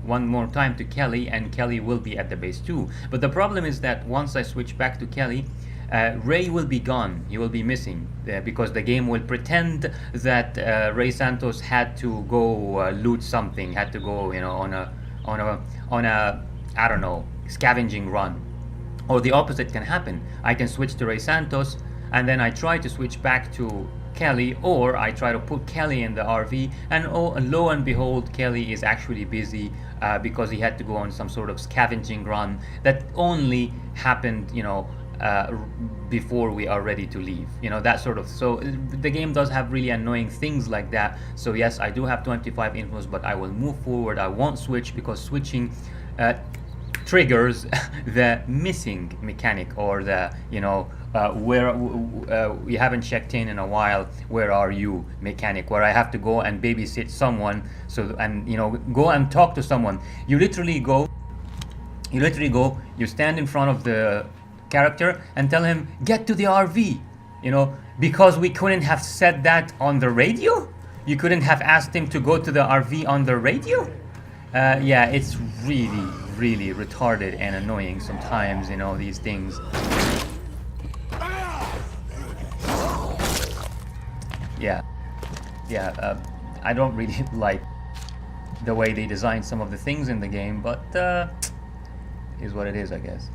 one more time to Kelly, and Kelly will be at the base too. But the problem is that once I switch back to Kelly, Ray will be gone. He will be missing, because the game will pretend that Ray Santos had to go loot something, had to go, on a I don't know, scavenging run. Or the opposite can happen. I can switch to Ray Santos, and then I try to switch back to Kelly, or I try to put Kelly in the RV, and lo and behold, Kelly is actually busy because he had to go on some sort of scavenging run that only happened, before we are ready to leave. That sort of. So the game does have really annoying things like that. So yes, I do have 25 influence, but I will move forward. I won't switch, because switching triggers the missing mechanic, or the where we haven't checked in a while, where are you mechanic, where I have to go and babysit someone, and go and talk to someone. You literally go, you stand in front of the character and tell him, get to the RV, because we couldn't have said that on the radio. You couldn't have asked him to go to the RV on the radio. Yeah, it's really, really retarded and annoying sometimes, these things. Yeah, I don't really like the way they design some of the things in the game, but is what it is, I guess.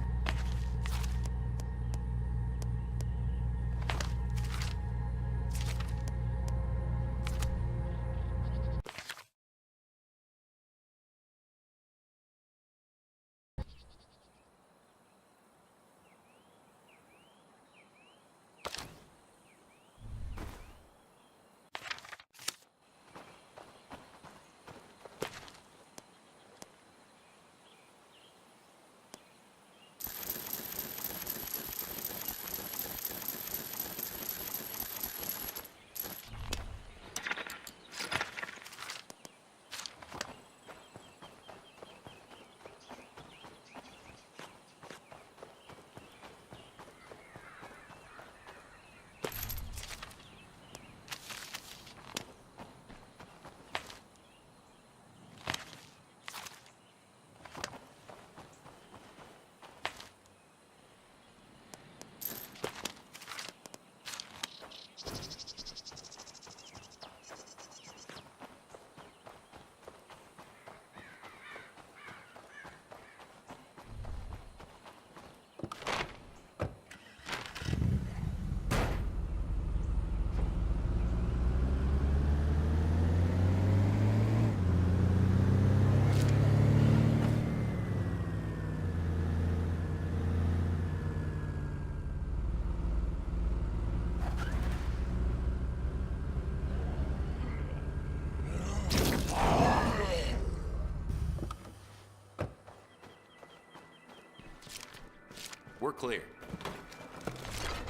We're clear.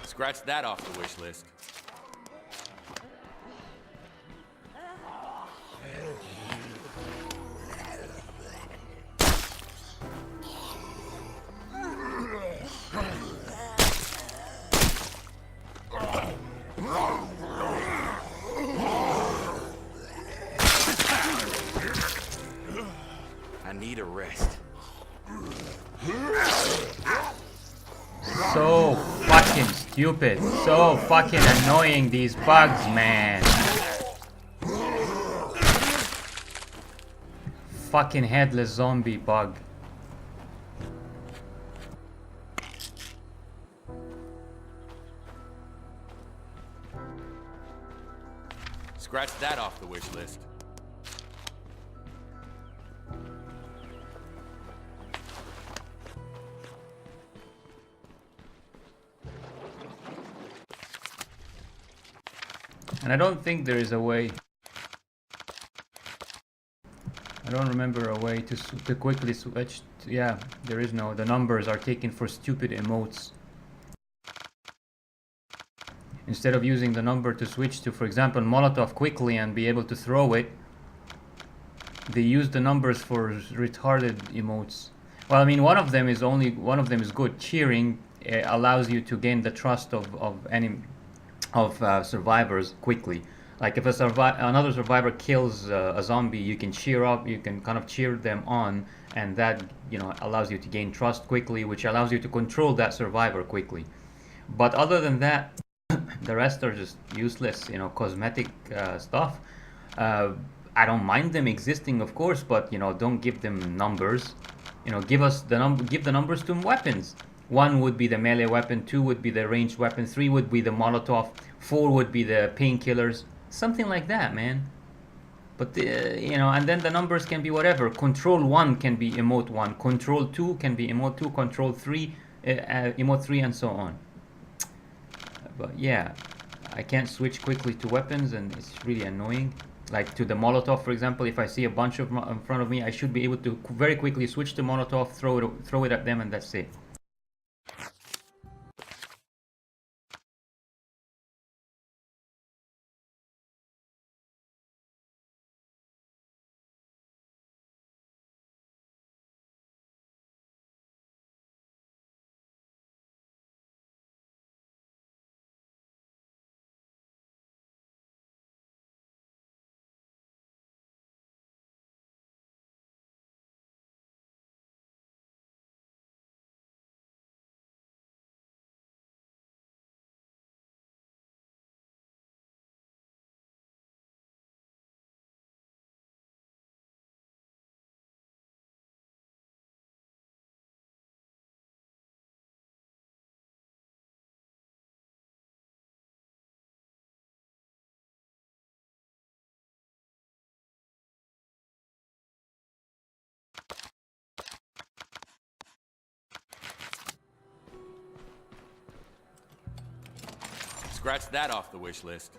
Scratch that off the wish list. I need a rest. So fucking stupid. So fucking annoying, these bugs, man. Fucking headless zombie bug. Scratch that off the wish list. And I don't think there is a way. I don't remember a way to quickly switch. Yeah, there is no. The numbers are taken for stupid emotes. Instead of using the number to switch to, for example, Molotov quickly and be able to throw it, they use the numbers for retarded emotes. Well, I mean, one of them is good. Cheering allows you to gain the trust of survivors quickly. Like if another survivor kills a zombie, you can cheer up, you can kind of cheer them on, and that, you know, allows you to gain trust quickly, which allows you to control that survivor quickly. But other than that, the rest are just useless, you know, cosmetic stuff. I don't mind them existing, of course, but, you know, don't give them numbers. You know, give the numbers to weapons. 1 would be the melee weapon, 2 would be the ranged weapon, 3 would be the Molotov, 4 would be the painkillers, something like that, man. But you know, and then the numbers can be whatever. Control 1 can be emote 1, control 2 can be emote 2, control 3 emote 3, and so on. But yeah, I can't switch quickly to weapons, and it's really annoying. Like to the Molotov, for example, if I see a bunch of in front of me, I should be able to very quickly switch to Molotov, throw it at them, and that's it. Scratch that off the wish list.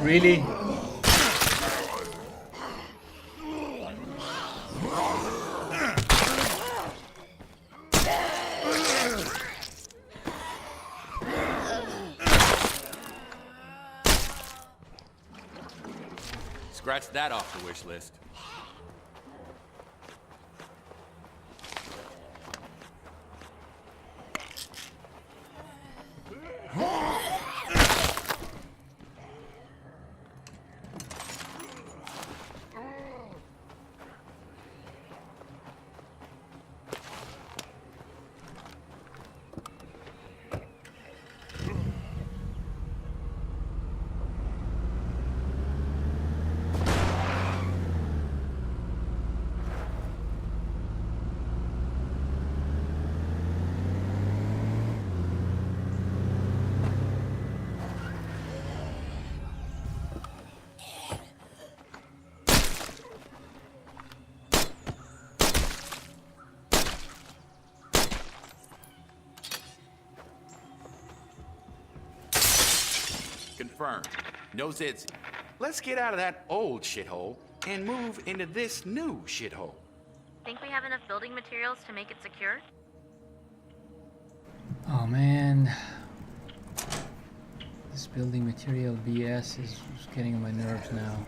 Really? Scratch that off the wish list. confirmed. No zids. Let's get out of that old shithole and move into this new shithole. Think we have enough building materials to make it secure? Oh man, this building material BS is getting on my nerves now.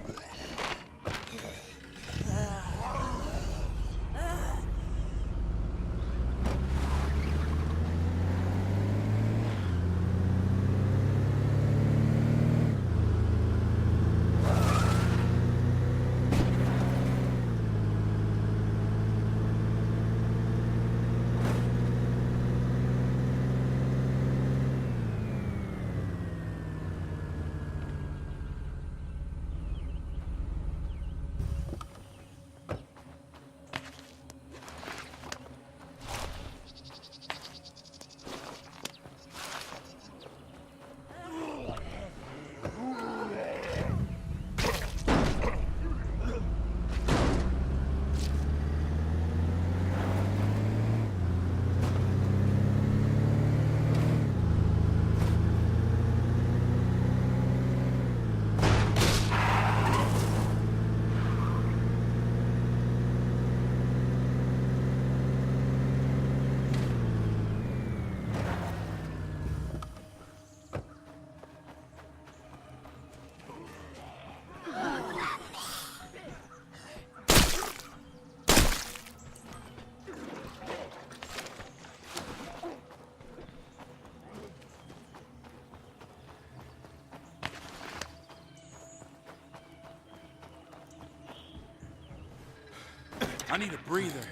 I need a breather.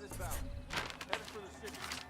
this bound. Headed for the city.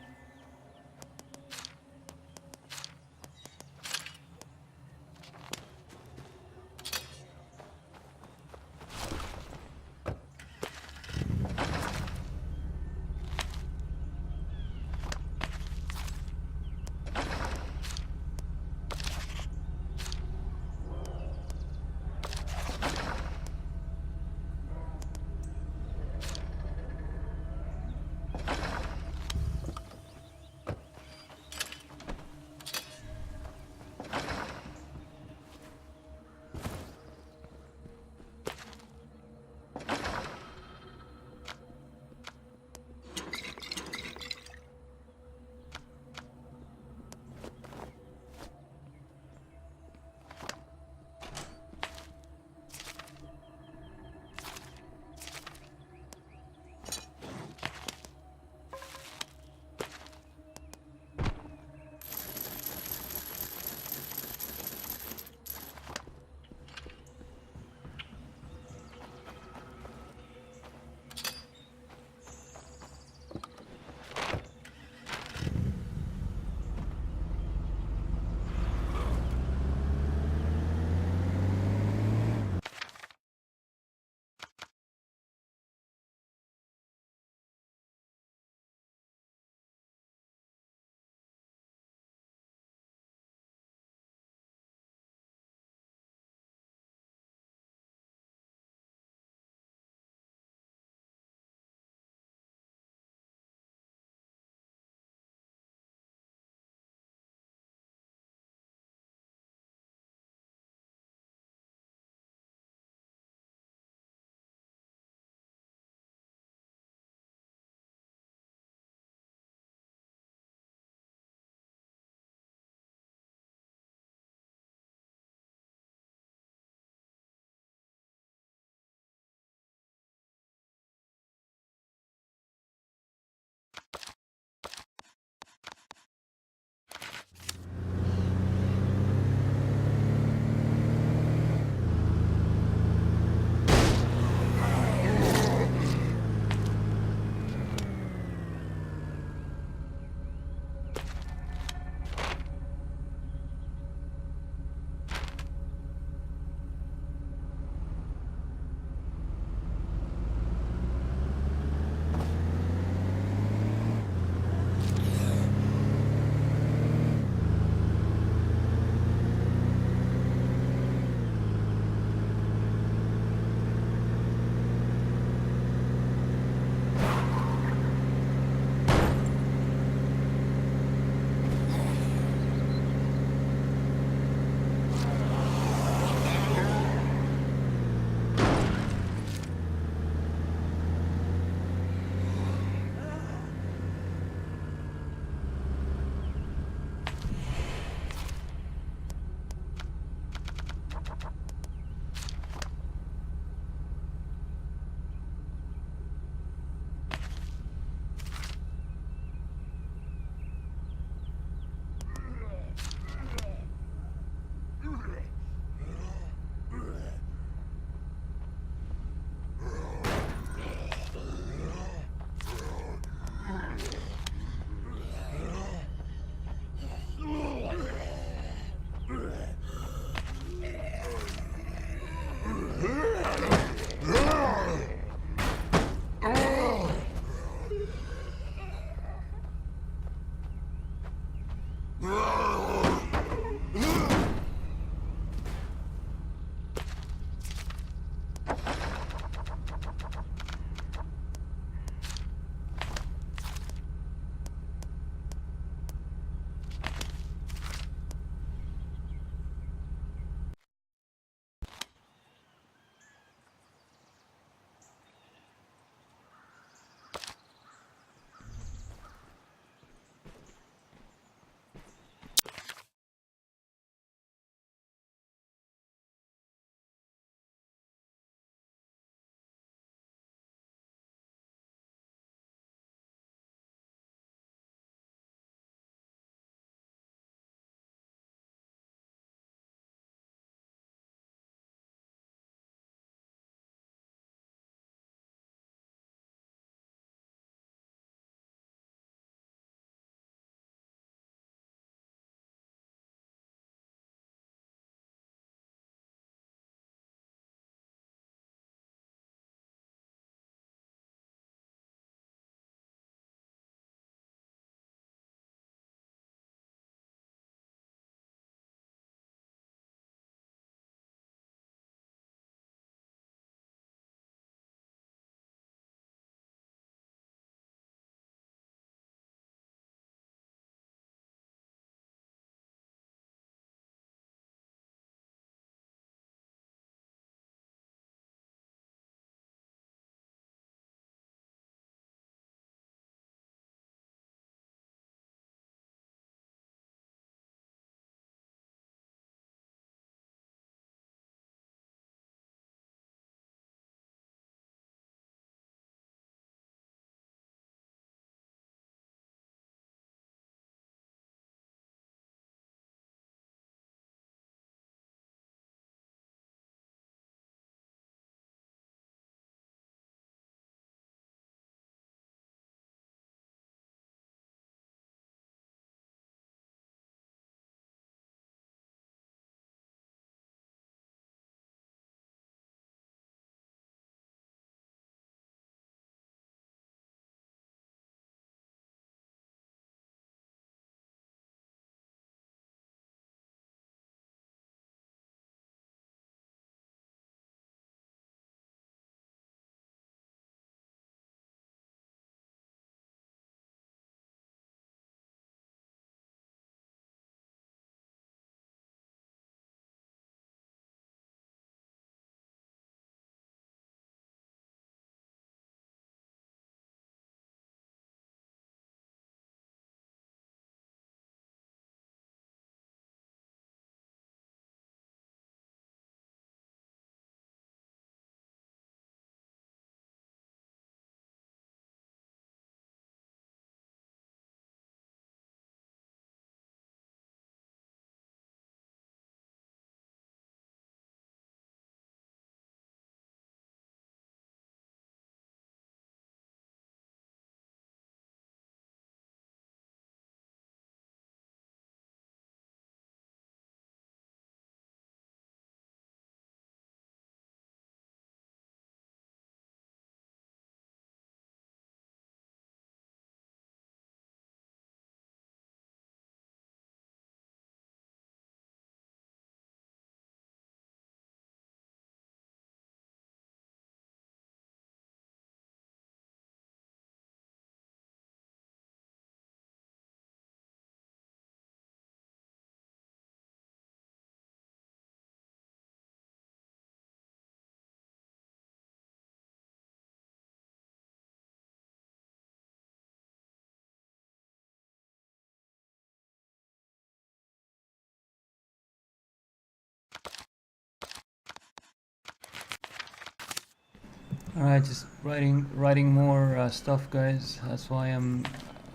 Alright, just writing more stuff, guys. That's why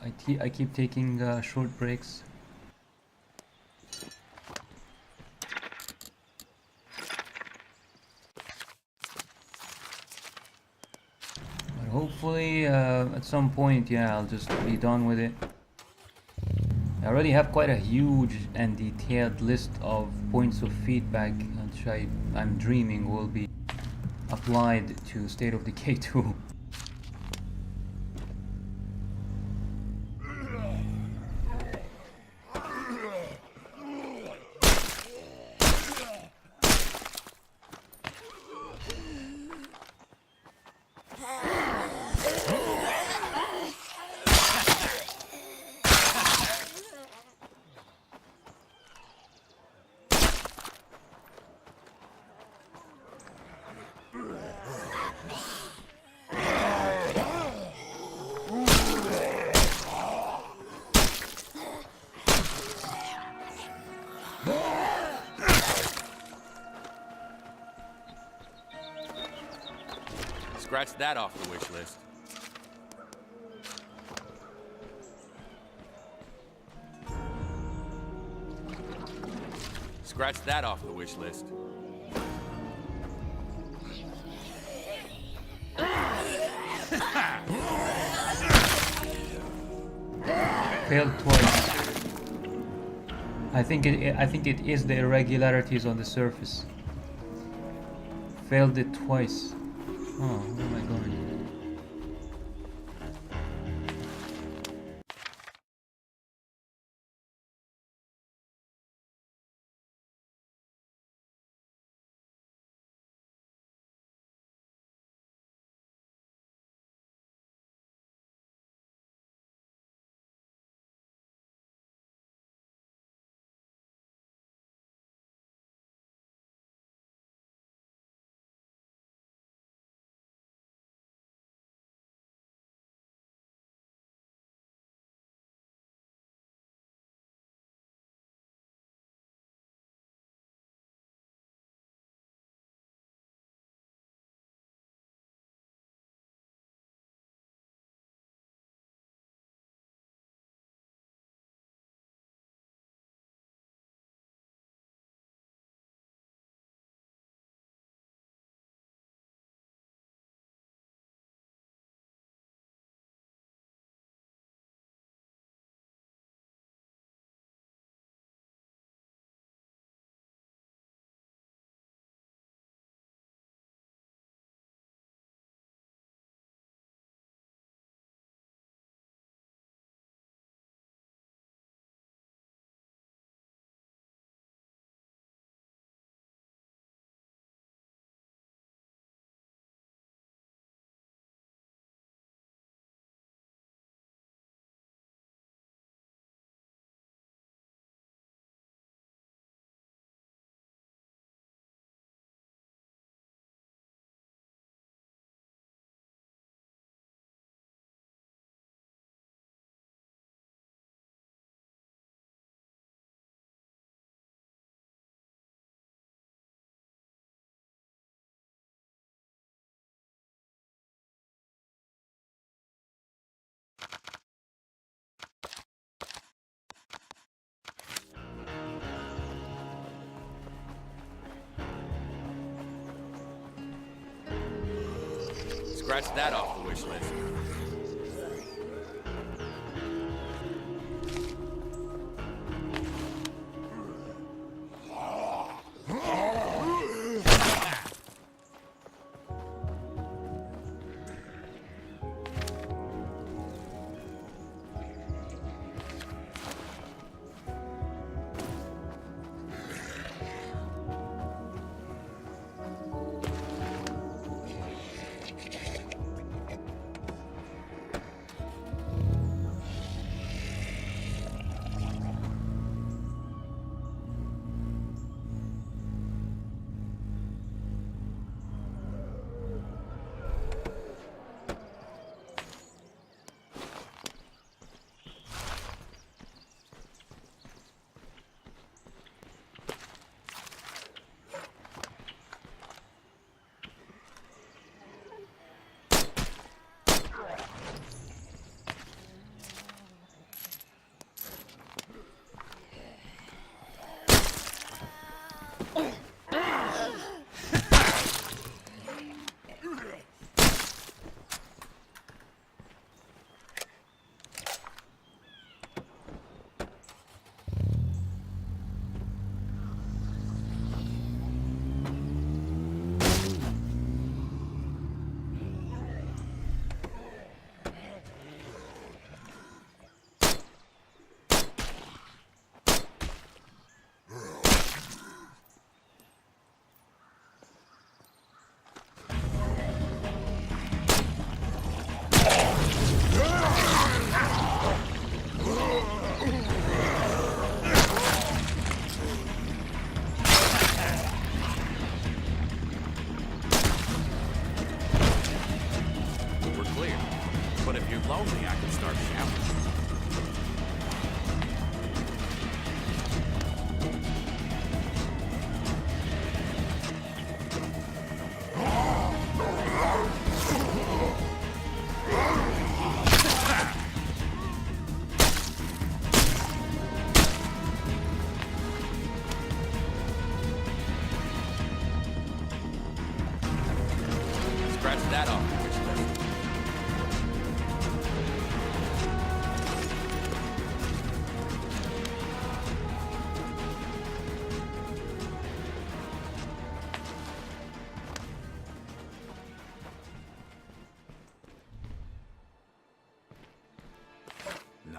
I keep taking short breaks. But hopefully, at some point, yeah, I'll just be done with it. I already have quite a huge and detailed list of points of feedback, which I'm dreaming will be applied to State of Decay 2. Scratch that off the wish list. Scratch that off the wish list. Failed twice. I think it is the irregularities on the surface. Failed it twice. Oh, where am I going? Scratch that off the wish list.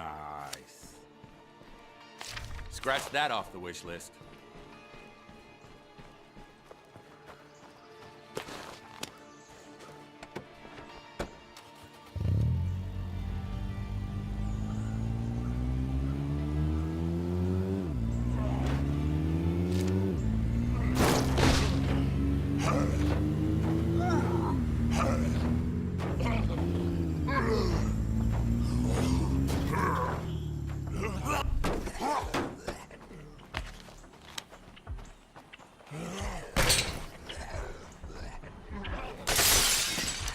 Nice. Scratch that off the wish list.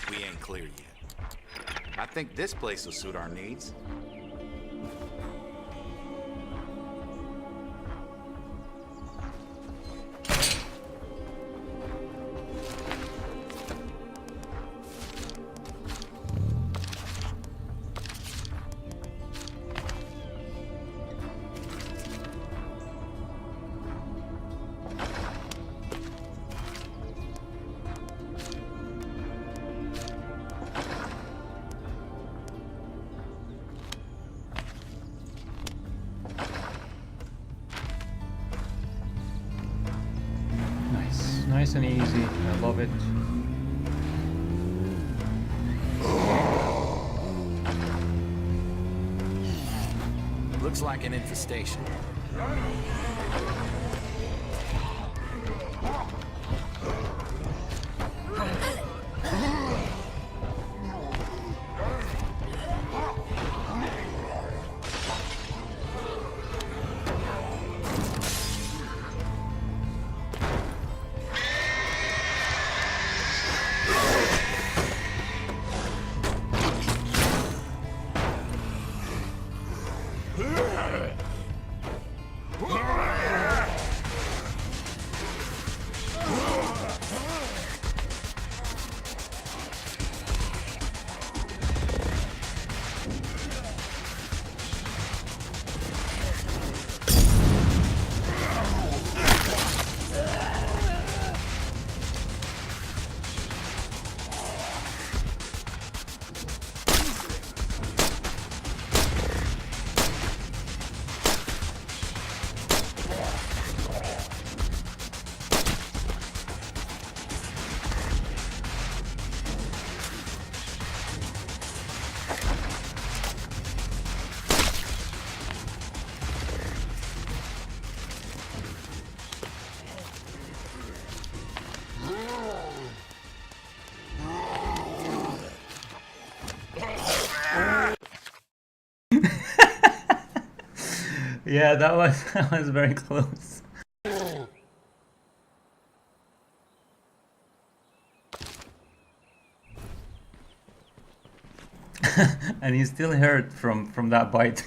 We ain't clear yet. I think this place will suit our needs. Nice and easy. I love it. Looks like an infestation. Yeah, that was that was very close. And he's still hurt from that bite.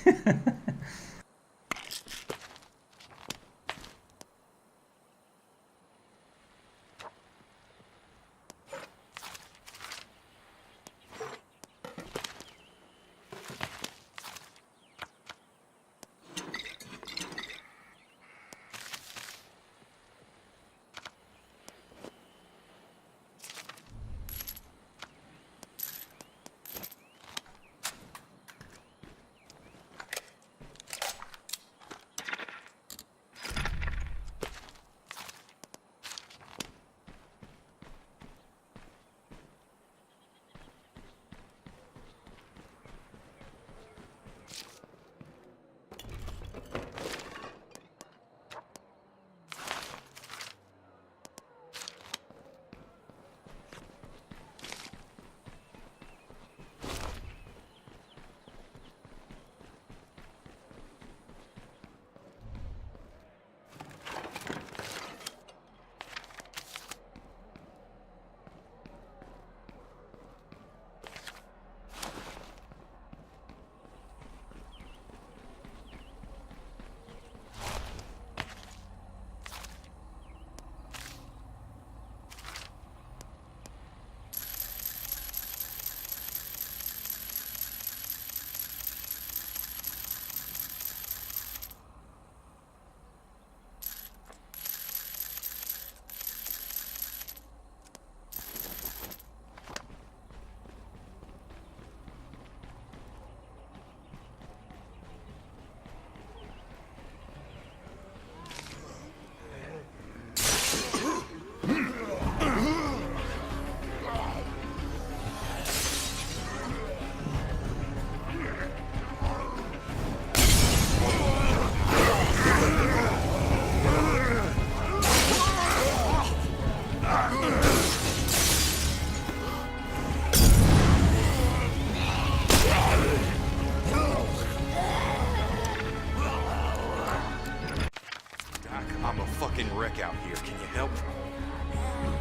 wreck out here. Can you help?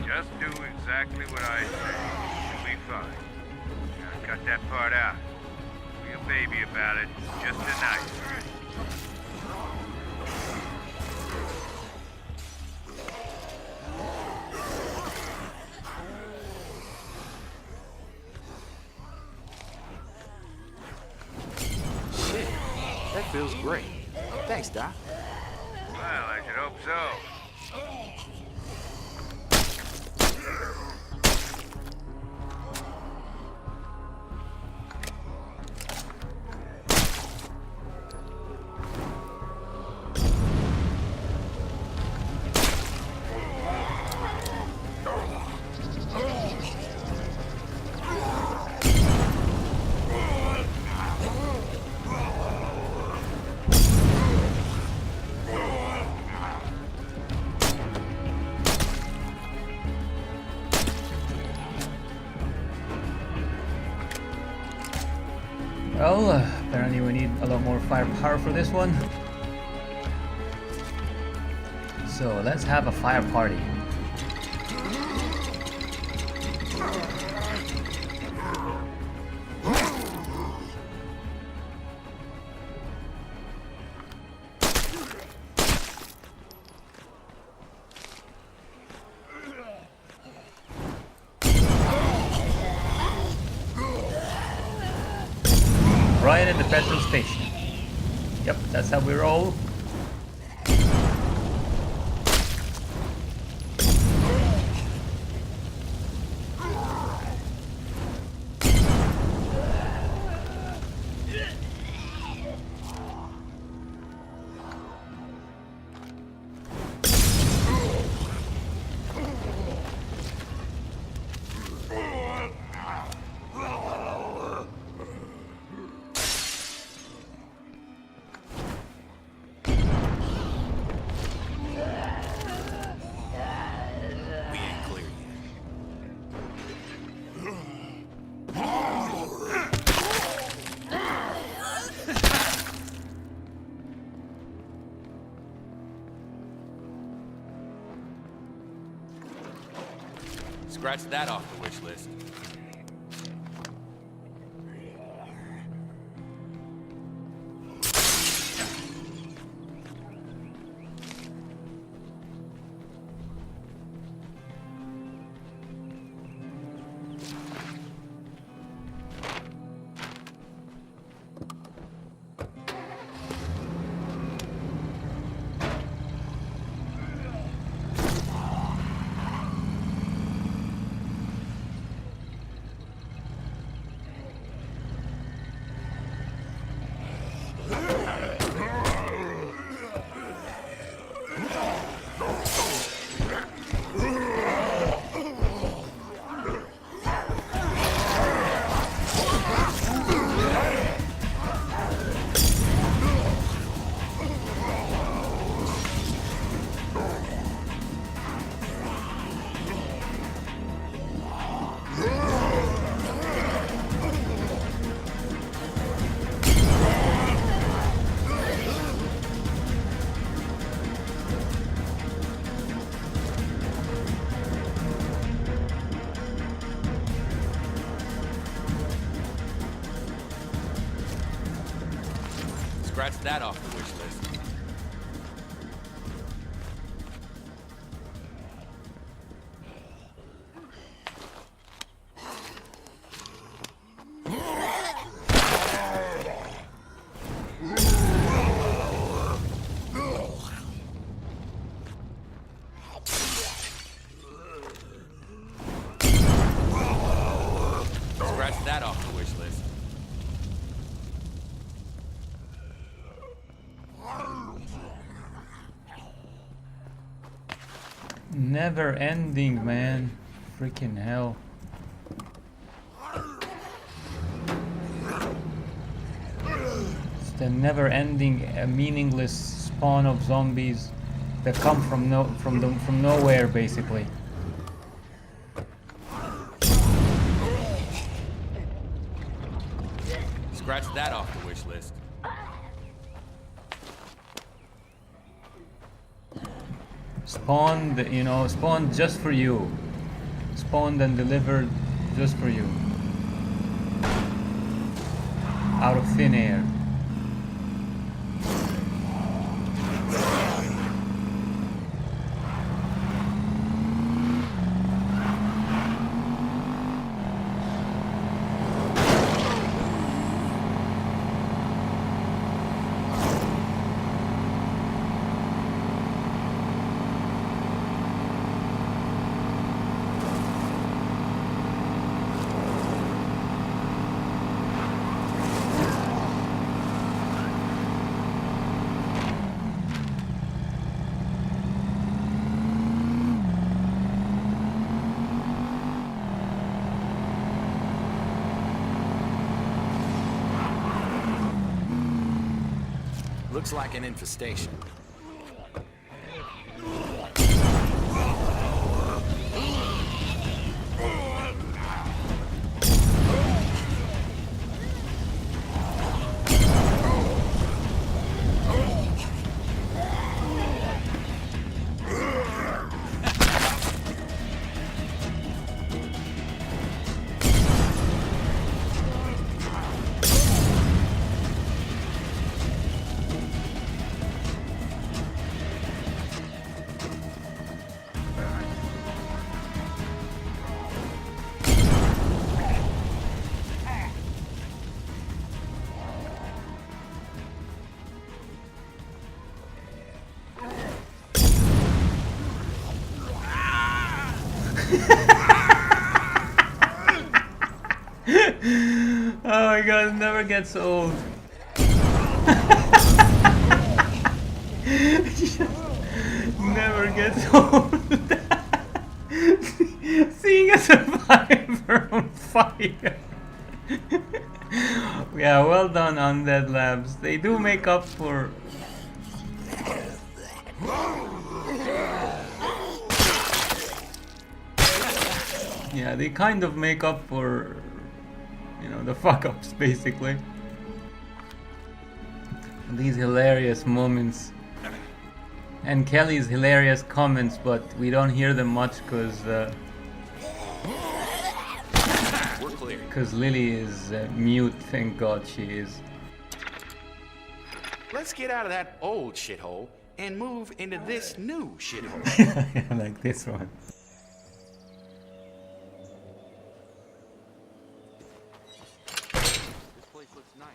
Just do exactly what I say. You'll be fine. Gotta cut that part out. Be a baby about it. Just tonight. Shit, that feels great. Thanks, Doc. Well, I should hope so. Well, apparently we need a lot more firepower for this one. So let's have a fire party. Right at the petrol station. Yep, that's how we roll. We ain't clear yet. Scratch that off the wish list. Scratch that off the wish list. Scratch that off the wish list. Never ending, man. Freaking hell. It's the never ending, meaningless spawn of zombies that come from nowhere, basically. Scratch that off the wish list. Spawned, you know, spawned just for you. Spawned and delivered just for you. Out of thin air. Looks like an infestation. Oh my god, it never gets old. Never gets old. Seeing a survivor on fire. Yeah, well done, Undead Labs. They do make up for... Yeah, they kind of make up for, you know, the fuck-ups, basically. These hilarious moments. And Kelly's hilarious comments, but we don't hear them much because We're clear. Lily is mute, thank God she is. Let's get out of that old shithole and move into this new shithole. Yeah, like this one. This place looks nice.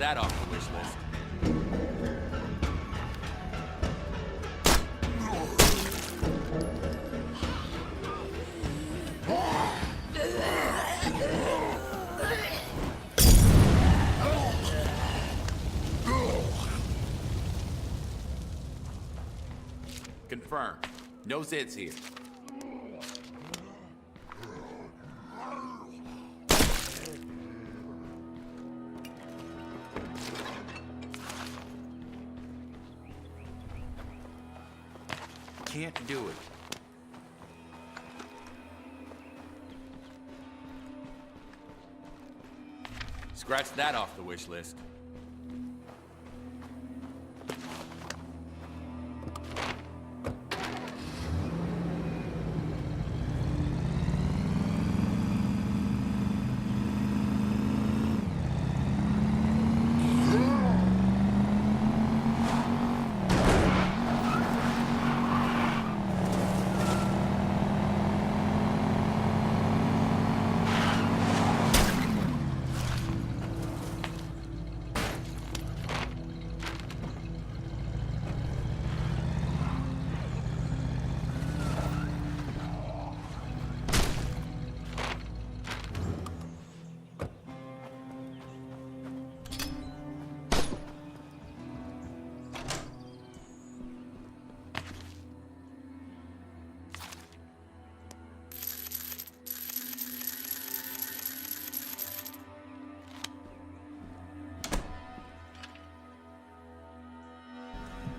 that off the wish list. Confirm. No Zeds here. Can't do it. Scratch that off the wish list.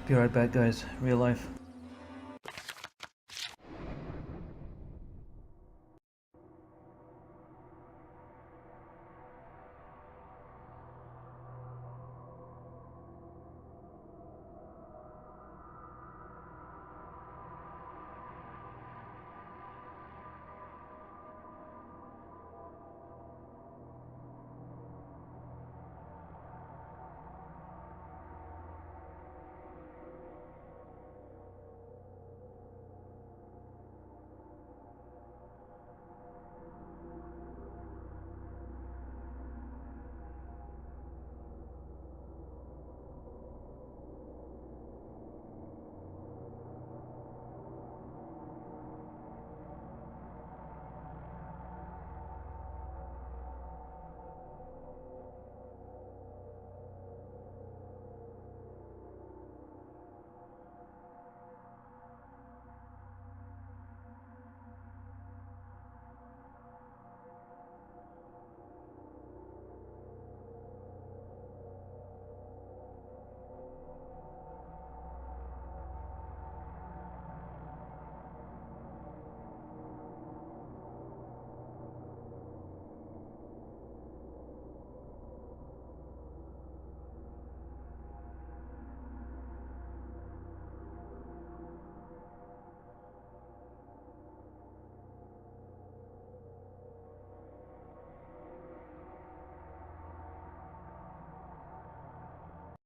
Be right back, guys. Real life.